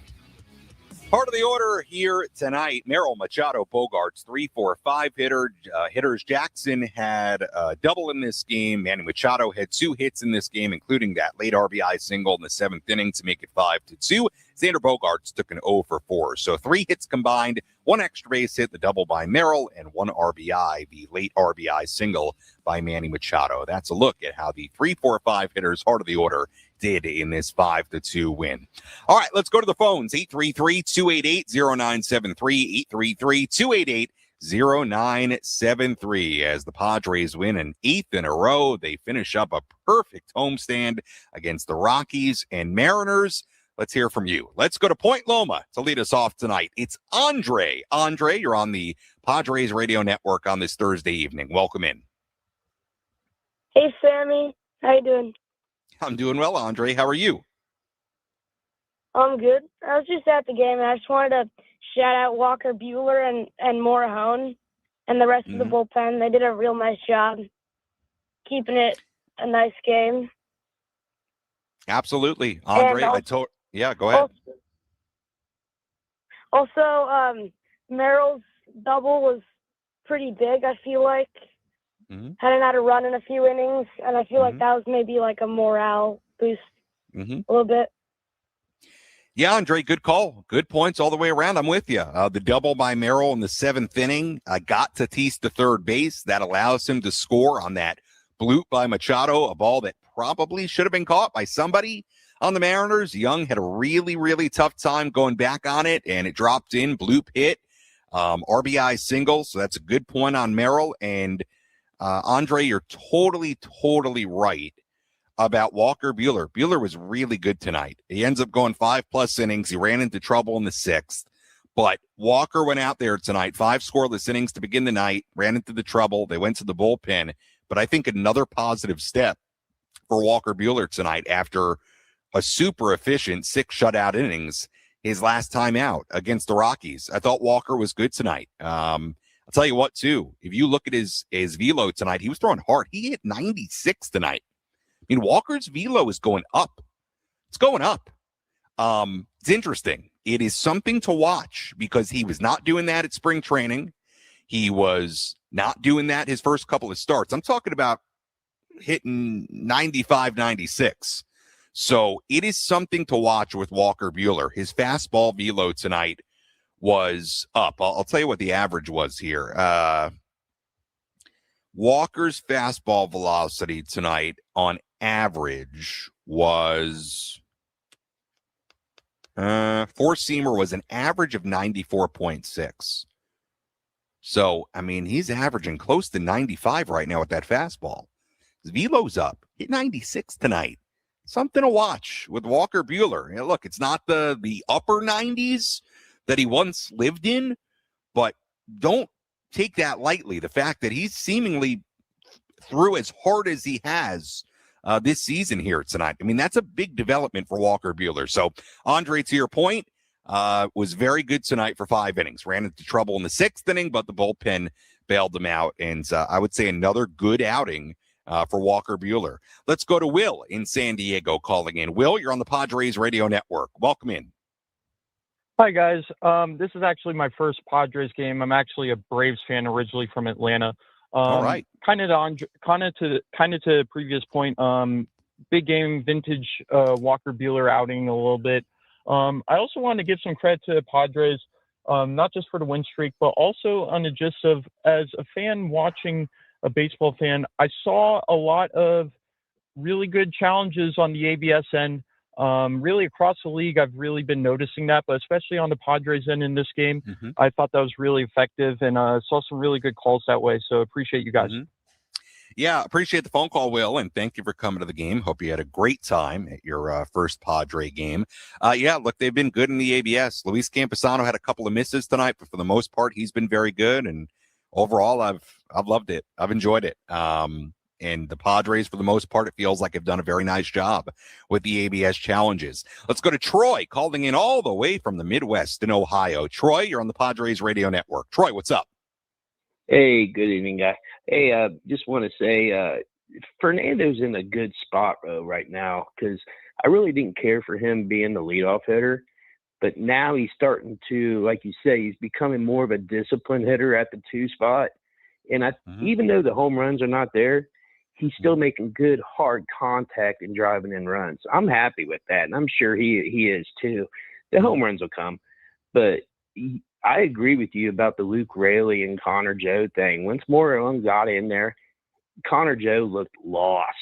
Part of the order here tonight, Merrill Machado Bogarts, 3-4-5 hitters. Jackson had a double in this game. Manny Machado had 2 hits in this game, including that late RBI single in the 7th inning to make it 5-2. Xander Bogaerts took an 0-for-4. So 3 hits combined, 1 extra base hit, the double by Merrill, and 1 RBI, the late RBI single by Manny Machado. That's a look at how the 3-4-5 hitters, Heart of the Order, did in this 5-2 win. All right, let's go to the phones. 833-288-0973, 0973 as the Padres win an 8th in a row. They finish up a perfect homestand against the Rockies and Mariners. Let's hear from you. Let's go to Point Loma to lead us off tonight. It's Andre. Andre, you're on the Padres Radio Network on this Thursday evening. Welcome in. Hey, Sammy. How you doing? I'm doing well, Andre. How are you? I'm good. I was just at the game, and I just wanted to shout out Walker Buehler and Morahone and the rest of the bullpen. They did a real nice job keeping it a nice game. Absolutely. Andre, yeah, go ahead. Also, Merrill's double was pretty big, I feel like. Hadn't had a run in a few innings, and I feel like that was maybe like a morale boost a little bit. Yeah, Andre, good call. Good points all the way around. I'm with you. The double by Merrill in the 7th inning got Tatis to third base. That allows him to score on that bloop by Machado, a ball that probably should have been caught by somebody on the Mariners. Young had a really, really tough time going back on it, and it dropped in. Bloop hit. RBI single, so that's a good point on Merrill. And Andre, you're totally, totally right about Walker Buehler. Buehler was really good tonight. He ends up going 5+ innings. He ran into trouble in the 6th, but Walker went out there tonight, 5 scoreless innings to begin the night, ran into the trouble. They went to the bullpen, but I think another positive step for Walker Buehler tonight after a super efficient 6 shutout innings his last time out against the Rockies. I thought Walker was good tonight. I'll tell you what, too, if you look at his velo tonight, he was throwing hard. He hit 96 tonight. I mean, Walker's velo is going up. It's going up. It's interesting. It is something to watch because he was not doing that at spring training. He was not doing that his first couple of starts. I'm talking about hitting 95, 96. So it is something to watch with Walker Buehler. His fastball velo tonight was up. I'll tell you what the average was here. Walker's fastball velocity tonight on average was four-seamer was an average of 94.6. So, I mean, he's averaging close to 95 right now with that fastball. His velo's up. Hit 96 tonight. Something to watch with Walker Buehler. You know, look, it's not the upper 90s that he once lived in, but don't take that lightly. The fact that he's seemingly threw as hard as he has this season here tonight. I mean, that's a big development for Walker Buehler. So, Andre, to your point, was very good tonight for 5 innings. Ran into trouble in the 6th inning, but the bullpen bailed him out. And I would say another good outing for Walker Buehler. Let's go to Will in San Diego calling in. Will, you're on the Padres Radio Network. Welcome in. Hi, guys. This is actually my first Padres game. I'm actually a Braves fan originally from Atlanta. All right. Kind of to the previous point, big game, vintage Walker Buehler outing a little bit. I also wanted to give some credit to the Padres, not just for the win streak, but also on the gist of, as a fan watching a baseball fan, I saw a lot of really good challenges on the ABS end. Really across the league, I've really been noticing that, but especially on the Padres end in this game, I thought that was really effective and saw some really good calls that way. So appreciate you guys. Yeah, appreciate the phone call, Will, and thank you for coming to the game. Hope you had a great time at your first Padre game. Yeah, look, they've been good in the ABS. Luis Campusano had a couple of misses tonight, but for the most part, he's been very good. And overall, I've loved it. I've enjoyed it. And the Padres, for the most part, it feels like have done a very nice job with the ABS challenges. Let's go to Troy, calling in all the way from the Midwest in Ohio. Troy, you're on the Padres Radio Network. Troy, what's up? Hey, good evening, guy. Hey, just want to say Fernando's in a good spot right now because I really didn't care for him being the leadoff hitter. But now he's starting to, like you say, he's becoming more of a disciplined hitter at the 2 spot. And even though the home runs are not there, he's still making good, hard contact and driving in runs. I'm happy with that, and I'm sure he is too. The home runs will come. But I agree with you about the Luke Raley and Connor Joe thing. Once Moreland got in there, Connor Joe looked lost.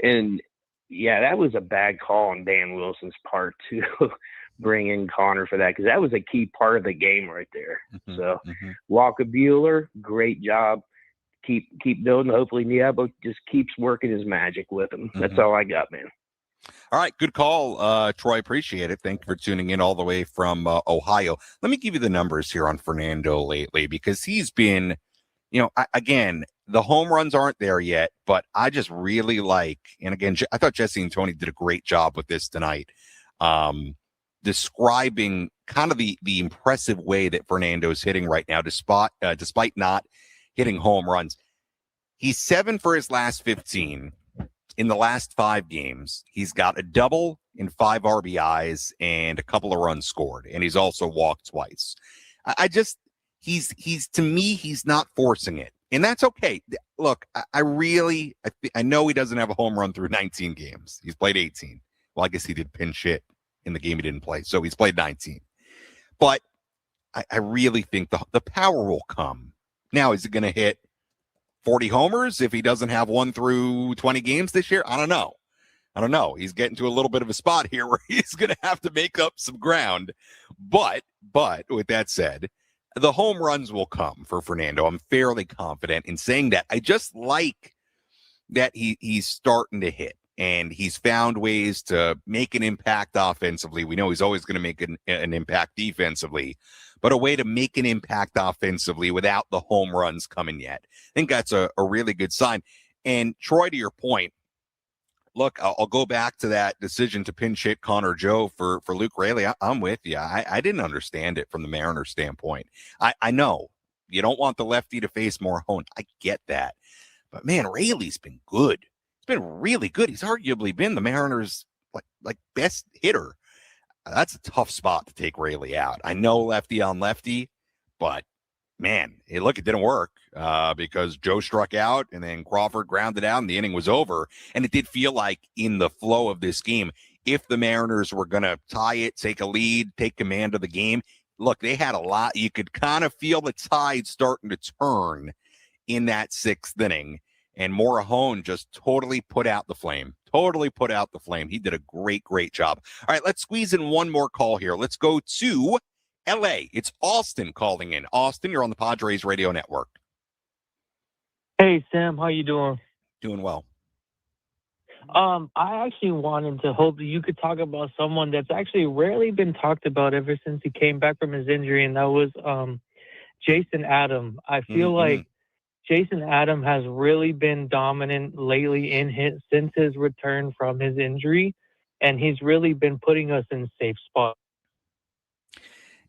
And, yeah, that was a bad call on Dan Wilson's part too. bring in Connor for that, because that was a key part of the game right there. Mm-hmm. So Walker Buehler, great job. Keep building. Hopefully Niebo just keeps working his magic with him. That's all I got, man. All right, good call, Troy. Appreciate it. Thank you for tuning in all the way from Ohio. Let me give you the numbers here on Fernando lately, because he's been, again, the home runs aren't there yet, but I just really like, and again, I thought Jesse and Tony did a great job with this tonight, describing kind of the impressive way that Fernando's hitting right now, despite not hitting home runs. He's 7 for his last 15. In the last 5 games, he's got a double and 5 RBIs and a couple of runs scored, and he's also walked twice. He's to me, he's not forcing it, and that's okay. Look, I know he doesn't have a home run through 19 games. He's played 18. Well, I guess he did pinch hit in the game he didn't play, so he's played 19. But I really think the power will come. Now, is it going to hit 40 homers if he doesn't have 1 through 20 games this year? I don't know. He's getting to a little bit of a spot here where he's going to have to make up some ground. But with that said, the home runs will come for Fernando. I'm fairly confident in saying that. I just like that he's starting to hit, and he's found ways to make an impact offensively. We know he's always going to make an impact defensively, but a way to make an impact offensively without the home runs coming yet. I think that's a really good sign. And Troy, to your point, look, I'll go back to that decision to pinch hit Connor Joe for Luke Raley. I'm with you. I didn't understand it from the Mariners standpoint. I know you don't want the lefty to face Morhone. I get that. But, man, Raley's been good. He's been really good. He's arguably been the Mariners' like best hitter. That's a tough spot to take Raley out. I know lefty on lefty, but, man, it didn't work because Joe struck out and then Crawford grounded out and the inning was over. And it did feel like in the flow of this game, if the Mariners were going to tie it, take a lead, take command of the game, look, they had a lot. You could kind of feel the tide starting to turn in that 6th inning. And Morahone just totally put out the flame. He did a great job. All right, let's squeeze in one more call here. Let's go to L.A. It's Austin calling in. Austin, you're on the Padres Radio Network. Hey, Sam, how you doing? Doing well. I actually wanted to hope that you could talk about someone that's actually rarely been talked about ever since he came back from his injury, and that was Jason Adam. I feel like Jason Adam has really been dominant lately since his return from his injury, and he's really been putting us in safe spots.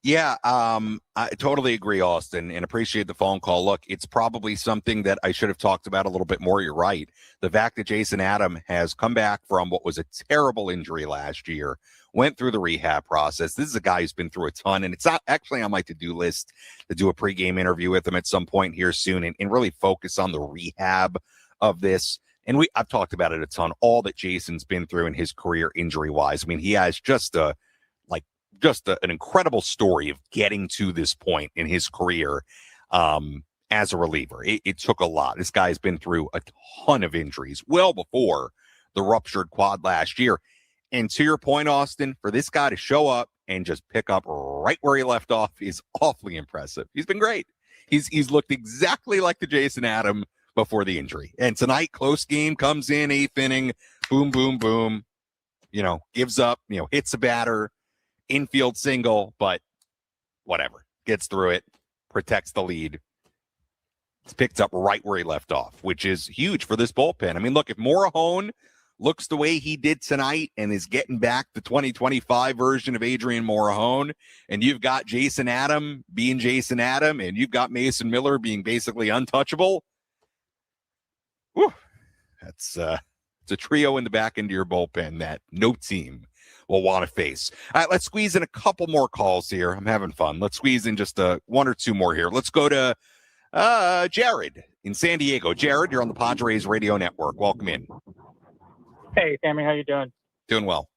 Yeah, I totally agree, Austin, and appreciate the phone call. Look, it's probably something that I should have talked about a little bit more. You're right. The fact that Jason Adam has come back from what was a terrible injury last year, went through the rehab process. This is a guy who's been through a ton, and it's not actually on my to-do list to do a pregame interview with him at some point here soon and really focus on the rehab of this. And I've talked about it a ton, all that Jason's been through in his career injury-wise. I mean, he has just an incredible story of getting to this point in his career as a reliever. It took a lot. This guy's been through a ton of injuries well before the ruptured quad last year. And to your point, Austin, for this guy to show up and just pick up right where he left off is awfully impressive. He's been great. He's looked exactly like the Jason Adam before the injury. And tonight, close game, comes in 8th inning, boom, boom, boom, gives up, hits a batter, infield single, but whatever, gets through it, protects the lead. It's picked up right where he left off, which is huge for this bullpen. I mean, look, if Morahone looks the way he did tonight and is getting back the 2025 version of Adrian Morahone, and you've got Jason Adam being Jason Adam, and you've got Mason Miller being basically untouchable, it's a trio in the back end of your bullpen that no team will want to face. All right, let's squeeze in a couple more calls here. I'm having fun. Let's squeeze in just one or two more here. Let's go to Jared in San Diego. Jared, you're on the Padres Radio Network. Welcome in. Hey, Sammy, how you doing? Doing well.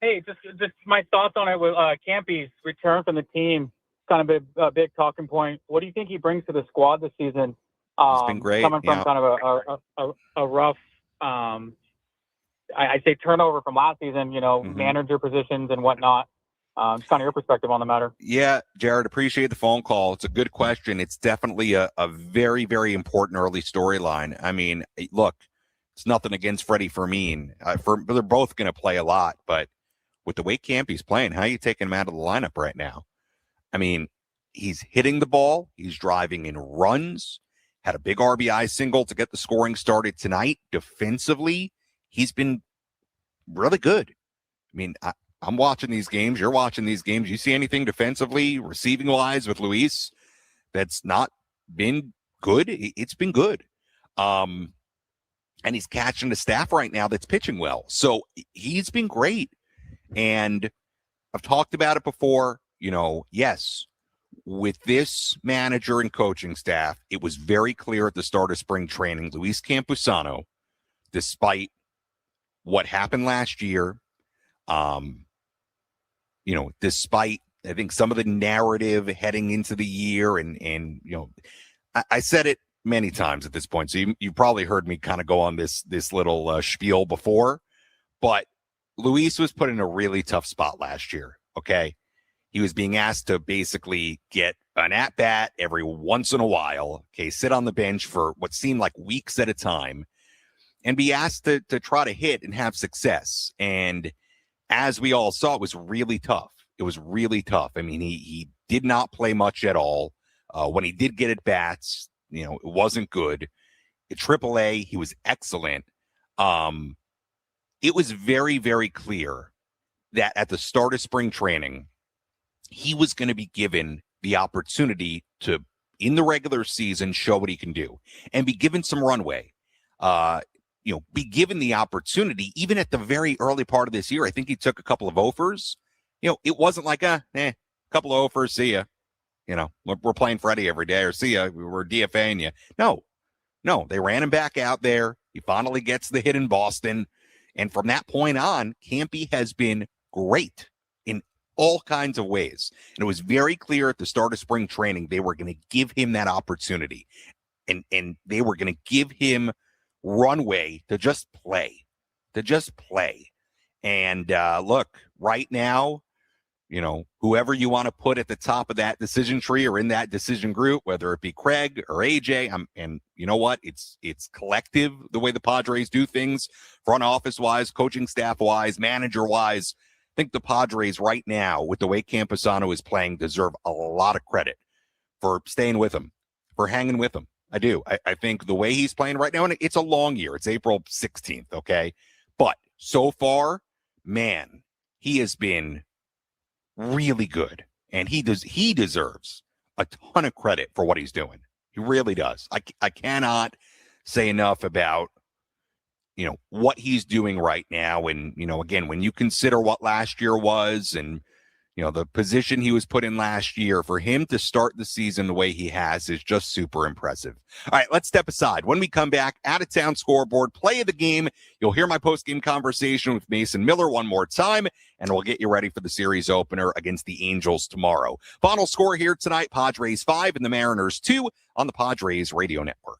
Hey, just my thoughts on it with Campy's return from the team. Kind of a big talking point. What do you think he brings to the squad this season? He's been great. Coming from kind of a rough I say turnover from last season, manager positions and whatnot. Just kind of your perspective on the matter. Yeah, Jared, appreciate the phone call. It's a good question. It's definitely a very, very important early storyline. I mean, look, it's nothing against Freddie Fermin. They're both going to play a lot, but with the way Campy's playing, how are you taking him out of the lineup right now? I mean, he's hitting the ball. He's driving in runs. Had a big RBI single to get the scoring started tonight. Defensively, he's been really good. I mean, I'm watching these games. You're watching these games. You see anything defensively, receiving wise with Luis that's not been good? It's been good. And he's catching the staff right now that's pitching well. So he's been great. And I've talked about it before. Yes, with this manager and coaching staff, it was very clear at the start of spring training, Luis Campusano, despite what happened last year, despite, I think, some of the narrative heading into the year, and I said it many times at this point, so you probably heard me kind of go on this little spiel before, but Luis was put in a really tough spot last year, okay? He was being asked to basically get an at-bat every once in a while, okay, sit on the bench for what seemed like weeks at a time, and be asked to try to hit and have success. And as we all saw, it was really tough. It was really tough. I mean, he did not play much at all. When he did get at bats, it wasn't good. At AAA, he was excellent. It was very, very clear that at the start of spring training, he was going to be given the opportunity to, in the regular season, show what he can do and be given some runway. Be given the opportunity, even at the very early part of this year. I think he took a couple of offers. It wasn't like a couple of offers, see ya. We're playing Freddie every day, or see ya, we're DFAing you. No, they ran him back out there. He finally gets the hit in Boston. And from that point on, Campy has been great in all kinds of ways. And it was very clear at the start of spring training, they were going to give him that opportunity. And they were going to give him runway to just play. And look, right now, whoever you want to put at the top of that decision tree or in that decision group, whether it be Craig or AJ, and you know what? It's collective, the way the Padres do things, front office wise, coaching staff wise, manager wise. I think the Padres right now, with the way Campusano is playing, deserve a lot of credit for staying with him, for hanging with him. I do. I think the way he's playing right now, and it's a long year. It's April 16th, okay? But so far, man, he has been really good, and he deserves a ton of credit for what he's doing. He really does. I cannot say enough about what he's doing right now. And again, when you consider what last year was, and the position he was put in last year, for him to start the season the way he has is just super impressive. All right, let's step aside. When we come back, out of town scoreboard, play of the game. You'll hear my post-game conversation with Mason Miller one more time, and we'll get you ready for the series opener against the Angels tomorrow. Final score here tonight, Padres 5 and the Mariners 2 on the Padres Radio Network.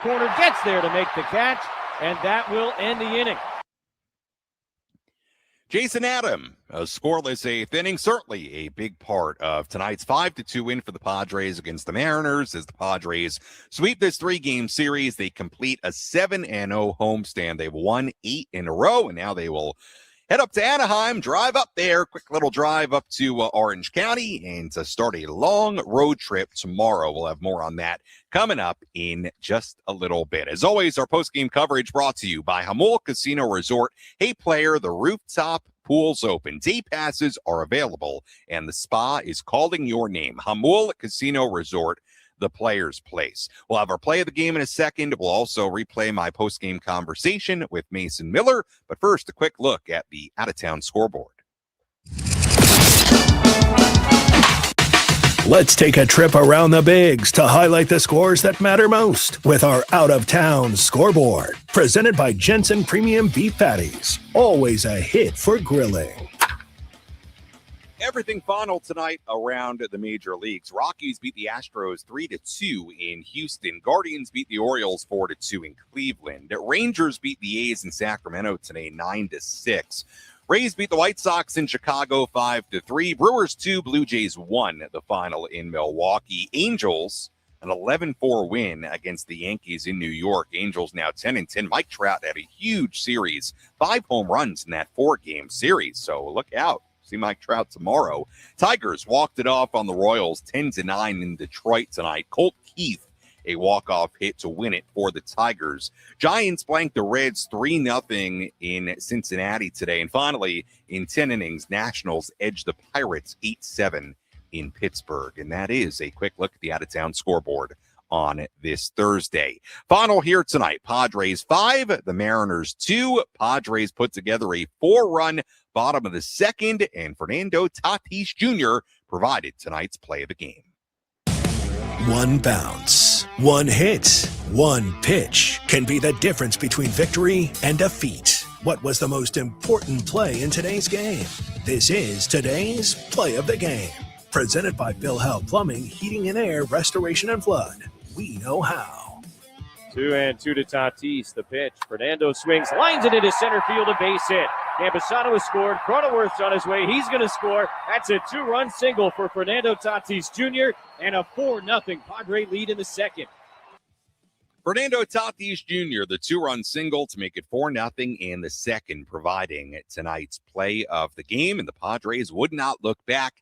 corner, gets there to make the catch, and that will end the inning. Jason Adam, a scoreless eighth inning, certainly a big part of tonight's 5-2 win for the Padres against the Mariners. As the Padres sweep this 3-game series, they complete a 7-0 homestand. They've won 8 in a row, and now they will head up to Anaheim, drive up there, quick little drive up to Orange County, and to start a long road trip tomorrow. We'll have more on that coming up in just a little bit. As always, our post-game coverage brought to you by Jamul Casino Resort. Hey, player, the rooftop pool's open. Day passes are available, and the spa is calling your name. Jamul Casino Resort, the player's place. We'll have our play of the game in a second. We'll also replay my post-game conversation with Mason Miller. But first, a quick look at the out-of-town scoreboard. Let's take a trip around the bigs to highlight the scores that matter most with our out-of-town scoreboard. Presented by Jensen Premium Beef Patties. Always a hit for grilling. Everything final tonight around the major leagues. Rockies beat the Astros 3-2 in Houston. Guardians beat the Orioles 4-2 in Cleveland. Rangers beat the A's in Sacramento today 9-6. Rays beat the White Sox in Chicago 5-3. Brewers 2, Blue Jays 1, the final in Milwaukee. Angels, an 11-4 win against the Yankees in New York. Angels now 10-10. Mike Trout had a huge series, 5 home runs in that 4-game series, so look out. See Mike Trout tomorrow. Tigers walked it off on the Royals 10-9 in Detroit tonight. Colt Keith, a walk-off hit to win it for the Tigers. Giants blanked the Reds 3-0 in Cincinnati today. And finally, in 10 innings, Nationals edged the Pirates 8-7 in Pittsburgh. And that is a quick look at the out-of-town scoreboard on this Thursday. Final here tonight. Padres 5, the Mariners 2. Padres put together a 4-run bottom of the second, and Fernando Tatis Jr. provided tonight's play of the game. One bounce, one hit, one pitch can be the difference between victory and defeat. What was the most important play in today's game? This is today's play of the game. Presented by Bill Howe Plumbing, Heating and Air, Restoration and Flood. We know how. 2-2 to Tatis. The pitch. Fernando swings, lines it into center field, a base hit. Campusano has scored. Cronenworth's on his way. He's going to score. That's a 2-run single for Fernando Tatis Jr. and a 4-0 Padre lead in the second. Fernando Tatis Jr., the 2-run single to make it 4-0 in the second, providing tonight's play of the game, and the Padres would not look back.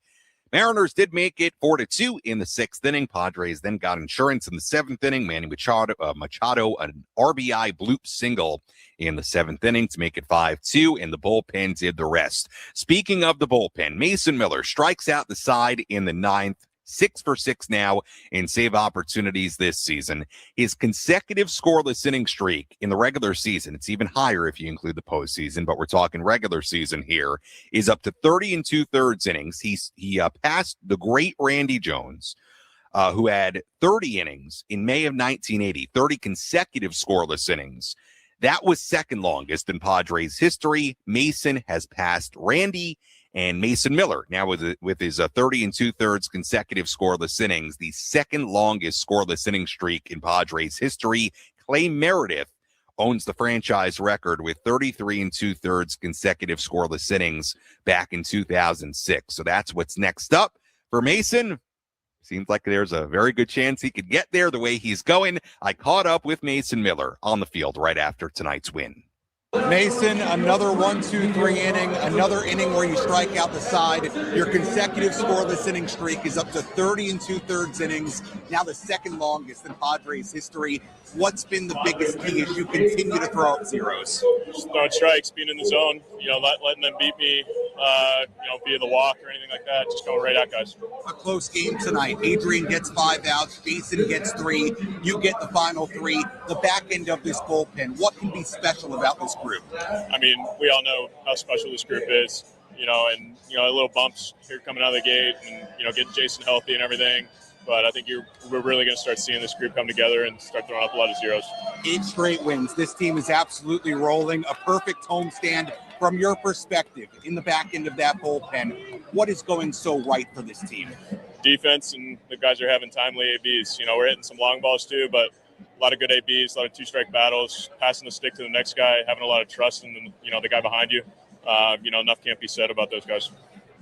Mariners did make it 4-2 in the 6th inning. Padres then got insurance in the 7th inning. Manny Machado, an RBI bloop single in the 7th inning to make it 5-2, and the bullpen did the rest. Speaking of the bullpen, Mason Miller strikes out the side in the 9th. 6 for 6 now in save opportunities this season. His consecutive scoreless inning streak in the regular season, it's even higher if you include the postseason, but we're talking regular season here, is up to 30 2/3 innings. He passed the great Randy Jones, who had 30 innings in May of 1980, 30 consecutive scoreless innings. That was second longest in Padres history. Mason has passed Randy and Mason Miller, now with his 30 2/3 consecutive scoreless innings, the second longest scoreless inning streak in Padres history. Clay Meredith owns the franchise record with 33 2/3 consecutive scoreless innings back in 2006. So that's what's next up for Mason. Seems like there's a very good chance he could get there the way he's going. I caught up with Mason Miller on the field right after tonight's win. Mason, another 1-2-3 inning, another inning where you strike out the side. Your consecutive scoreless inning streak is up to 30 2/3 innings, now the second longest in Padres history. What's been the biggest key as you continue to throw out zeros? Just throwing strikes, being in the zone, letting them beat me, via the walk or anything like that, just going right at guys. A close game tonight. Adrian gets 5 outs, Jason gets 3, you get the final 3. The back end of this bullpen, what can be special about this group? I mean, we all know how special this group is, and little bumps here coming out of the gate and, getting Jason healthy and everything. But I think we're really going to start seeing this group come together and start throwing up a lot of zeros. 8 straight wins. This team is absolutely rolling. A perfect homestand. From your perspective, in the back end of that bullpen, what is going so right for this team? Defense, and the guys are having timely ABs. We're hitting some long balls too, but a lot of good ABs, a lot of two-strike battles, passing the stick to the next guy, having a lot of trust in the guy behind you. Enough can't be said about those guys.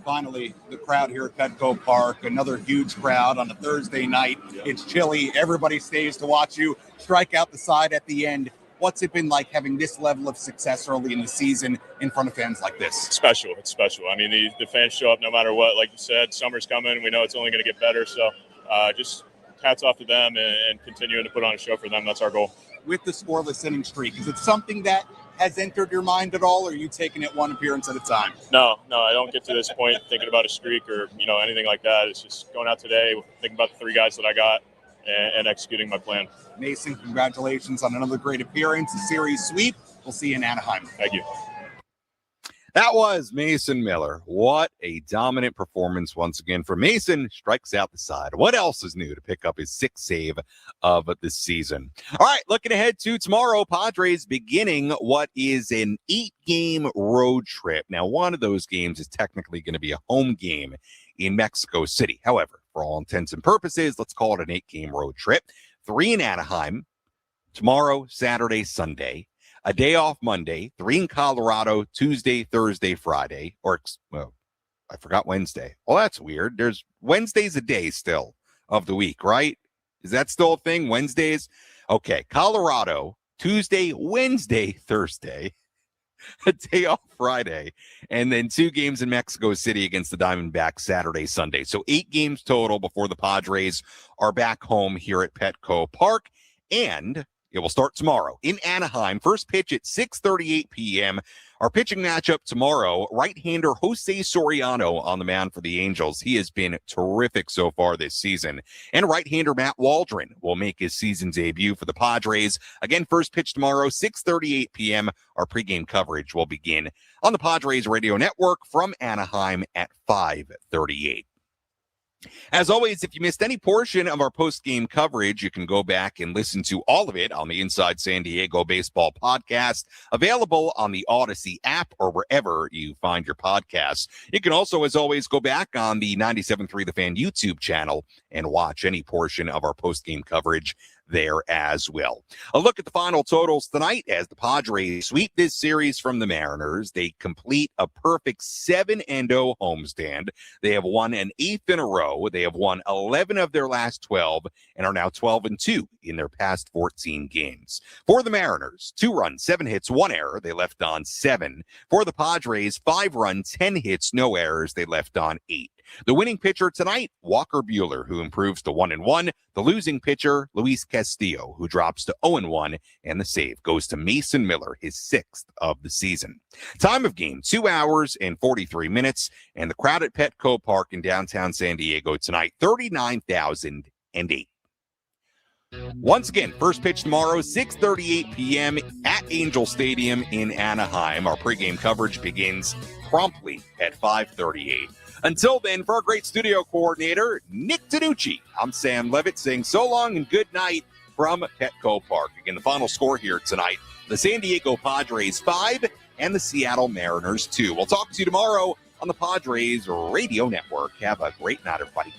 Finally, the crowd here at Petco Park, another huge crowd on a Thursday night. It's chilly. Everybody stays to watch you strike out the side at the end. What's it been like having this level of success early in the season in front of fans like this? Special. It's special. I mean, the fans show up no matter what. Like you said, summer's coming. We know it's only going to get better. So just hats off to them and continuing to put on a show for them. That's our goal. With the scoreless inning streak, is it something that has entered your mind at all, or are you taking it one appearance at a time? No, I don't get to this point thinking about a streak or anything like that. It's just going out today, thinking about the three guys that I got, and executing my plan. Mason, congratulations on another great appearance, a series sweep. We'll see you in Anaheim. Thank you. That was Mason Miller. What a dominant performance once again for Mason. Strikes out the side. What else is new to pick up his sixth save of the season? All right, looking ahead to tomorrow, Padres beginning what is an 8-game road trip. Now, one of those games is technically going to be a home game in Mexico City. However, for all intents and purposes, let's call it an 8-game road trip. 3 in Anaheim, tomorrow, Saturday, Sunday. A day off Monday, 3 in Colorado, Tuesday, Thursday, Friday, I forgot Wednesday. Well, that's weird. There's Wednesday's a day still of the week, right? Is that still a thing? Wednesdays? Okay, Colorado, Tuesday, Wednesday, Thursday, a day off Friday, and then 2 games in Mexico City against the Diamondbacks Saturday, Sunday. So 8 games total before the Padres are back home here at Petco Park, and it will start tomorrow in Anaheim. First pitch at 6:38 p.m. Our pitching matchup tomorrow, right-hander Jose Soriano on the mound for the Angels. He has been terrific so far this season. And right-hander Matt Waldron will make his season debut for the Padres. Again, first pitch tomorrow, 6:38 p.m. Our pregame coverage will begin on the Padres Radio Network from Anaheim at 5:38. As always, if you missed any portion of our post-game coverage, you can go back and listen to all of it on the Inside San Diego Baseball podcast, available on the Odyssey app or wherever you find your podcasts. You can also, as always, go back on the 97.3 The Fan YouTube channel and watch any portion of our post-game coverage there as well. A look at the final totals tonight as the Padres sweep this series from the Mariners. They complete a perfect 7-0 homestand. They have won an 8th in a row. They have won 11 of their last 12 and are now 12-2 in their past 14 games. For the Mariners, 2 runs, 7 hits, 1 error. They left on 7. For the Padres, 5 runs, 10 hits, no errors. They left on 8. The winning pitcher tonight, Walker Buehler, who improves to 1-1. The losing pitcher, Luis Castillo, who drops to 0-1. And the save goes to Mason Miller, his 6th of the season. Time of game, 2 hours and 43 minutes. And the crowd at Petco Park in downtown San Diego tonight, 39,008. Once again, first pitch tomorrow, 6:38 p.m. at Angel Stadium in Anaheim. Our pregame coverage begins promptly at 5:38. Until then, for our great studio coordinator, Nick Tanucci, I'm Sam Levitt saying so long and good night from Petco Park. Again, the final score here tonight, the San Diego Padres 5 and the Seattle Mariners 2. We'll talk to you tomorrow on the Padres Radio Network. Have a great night, everybody.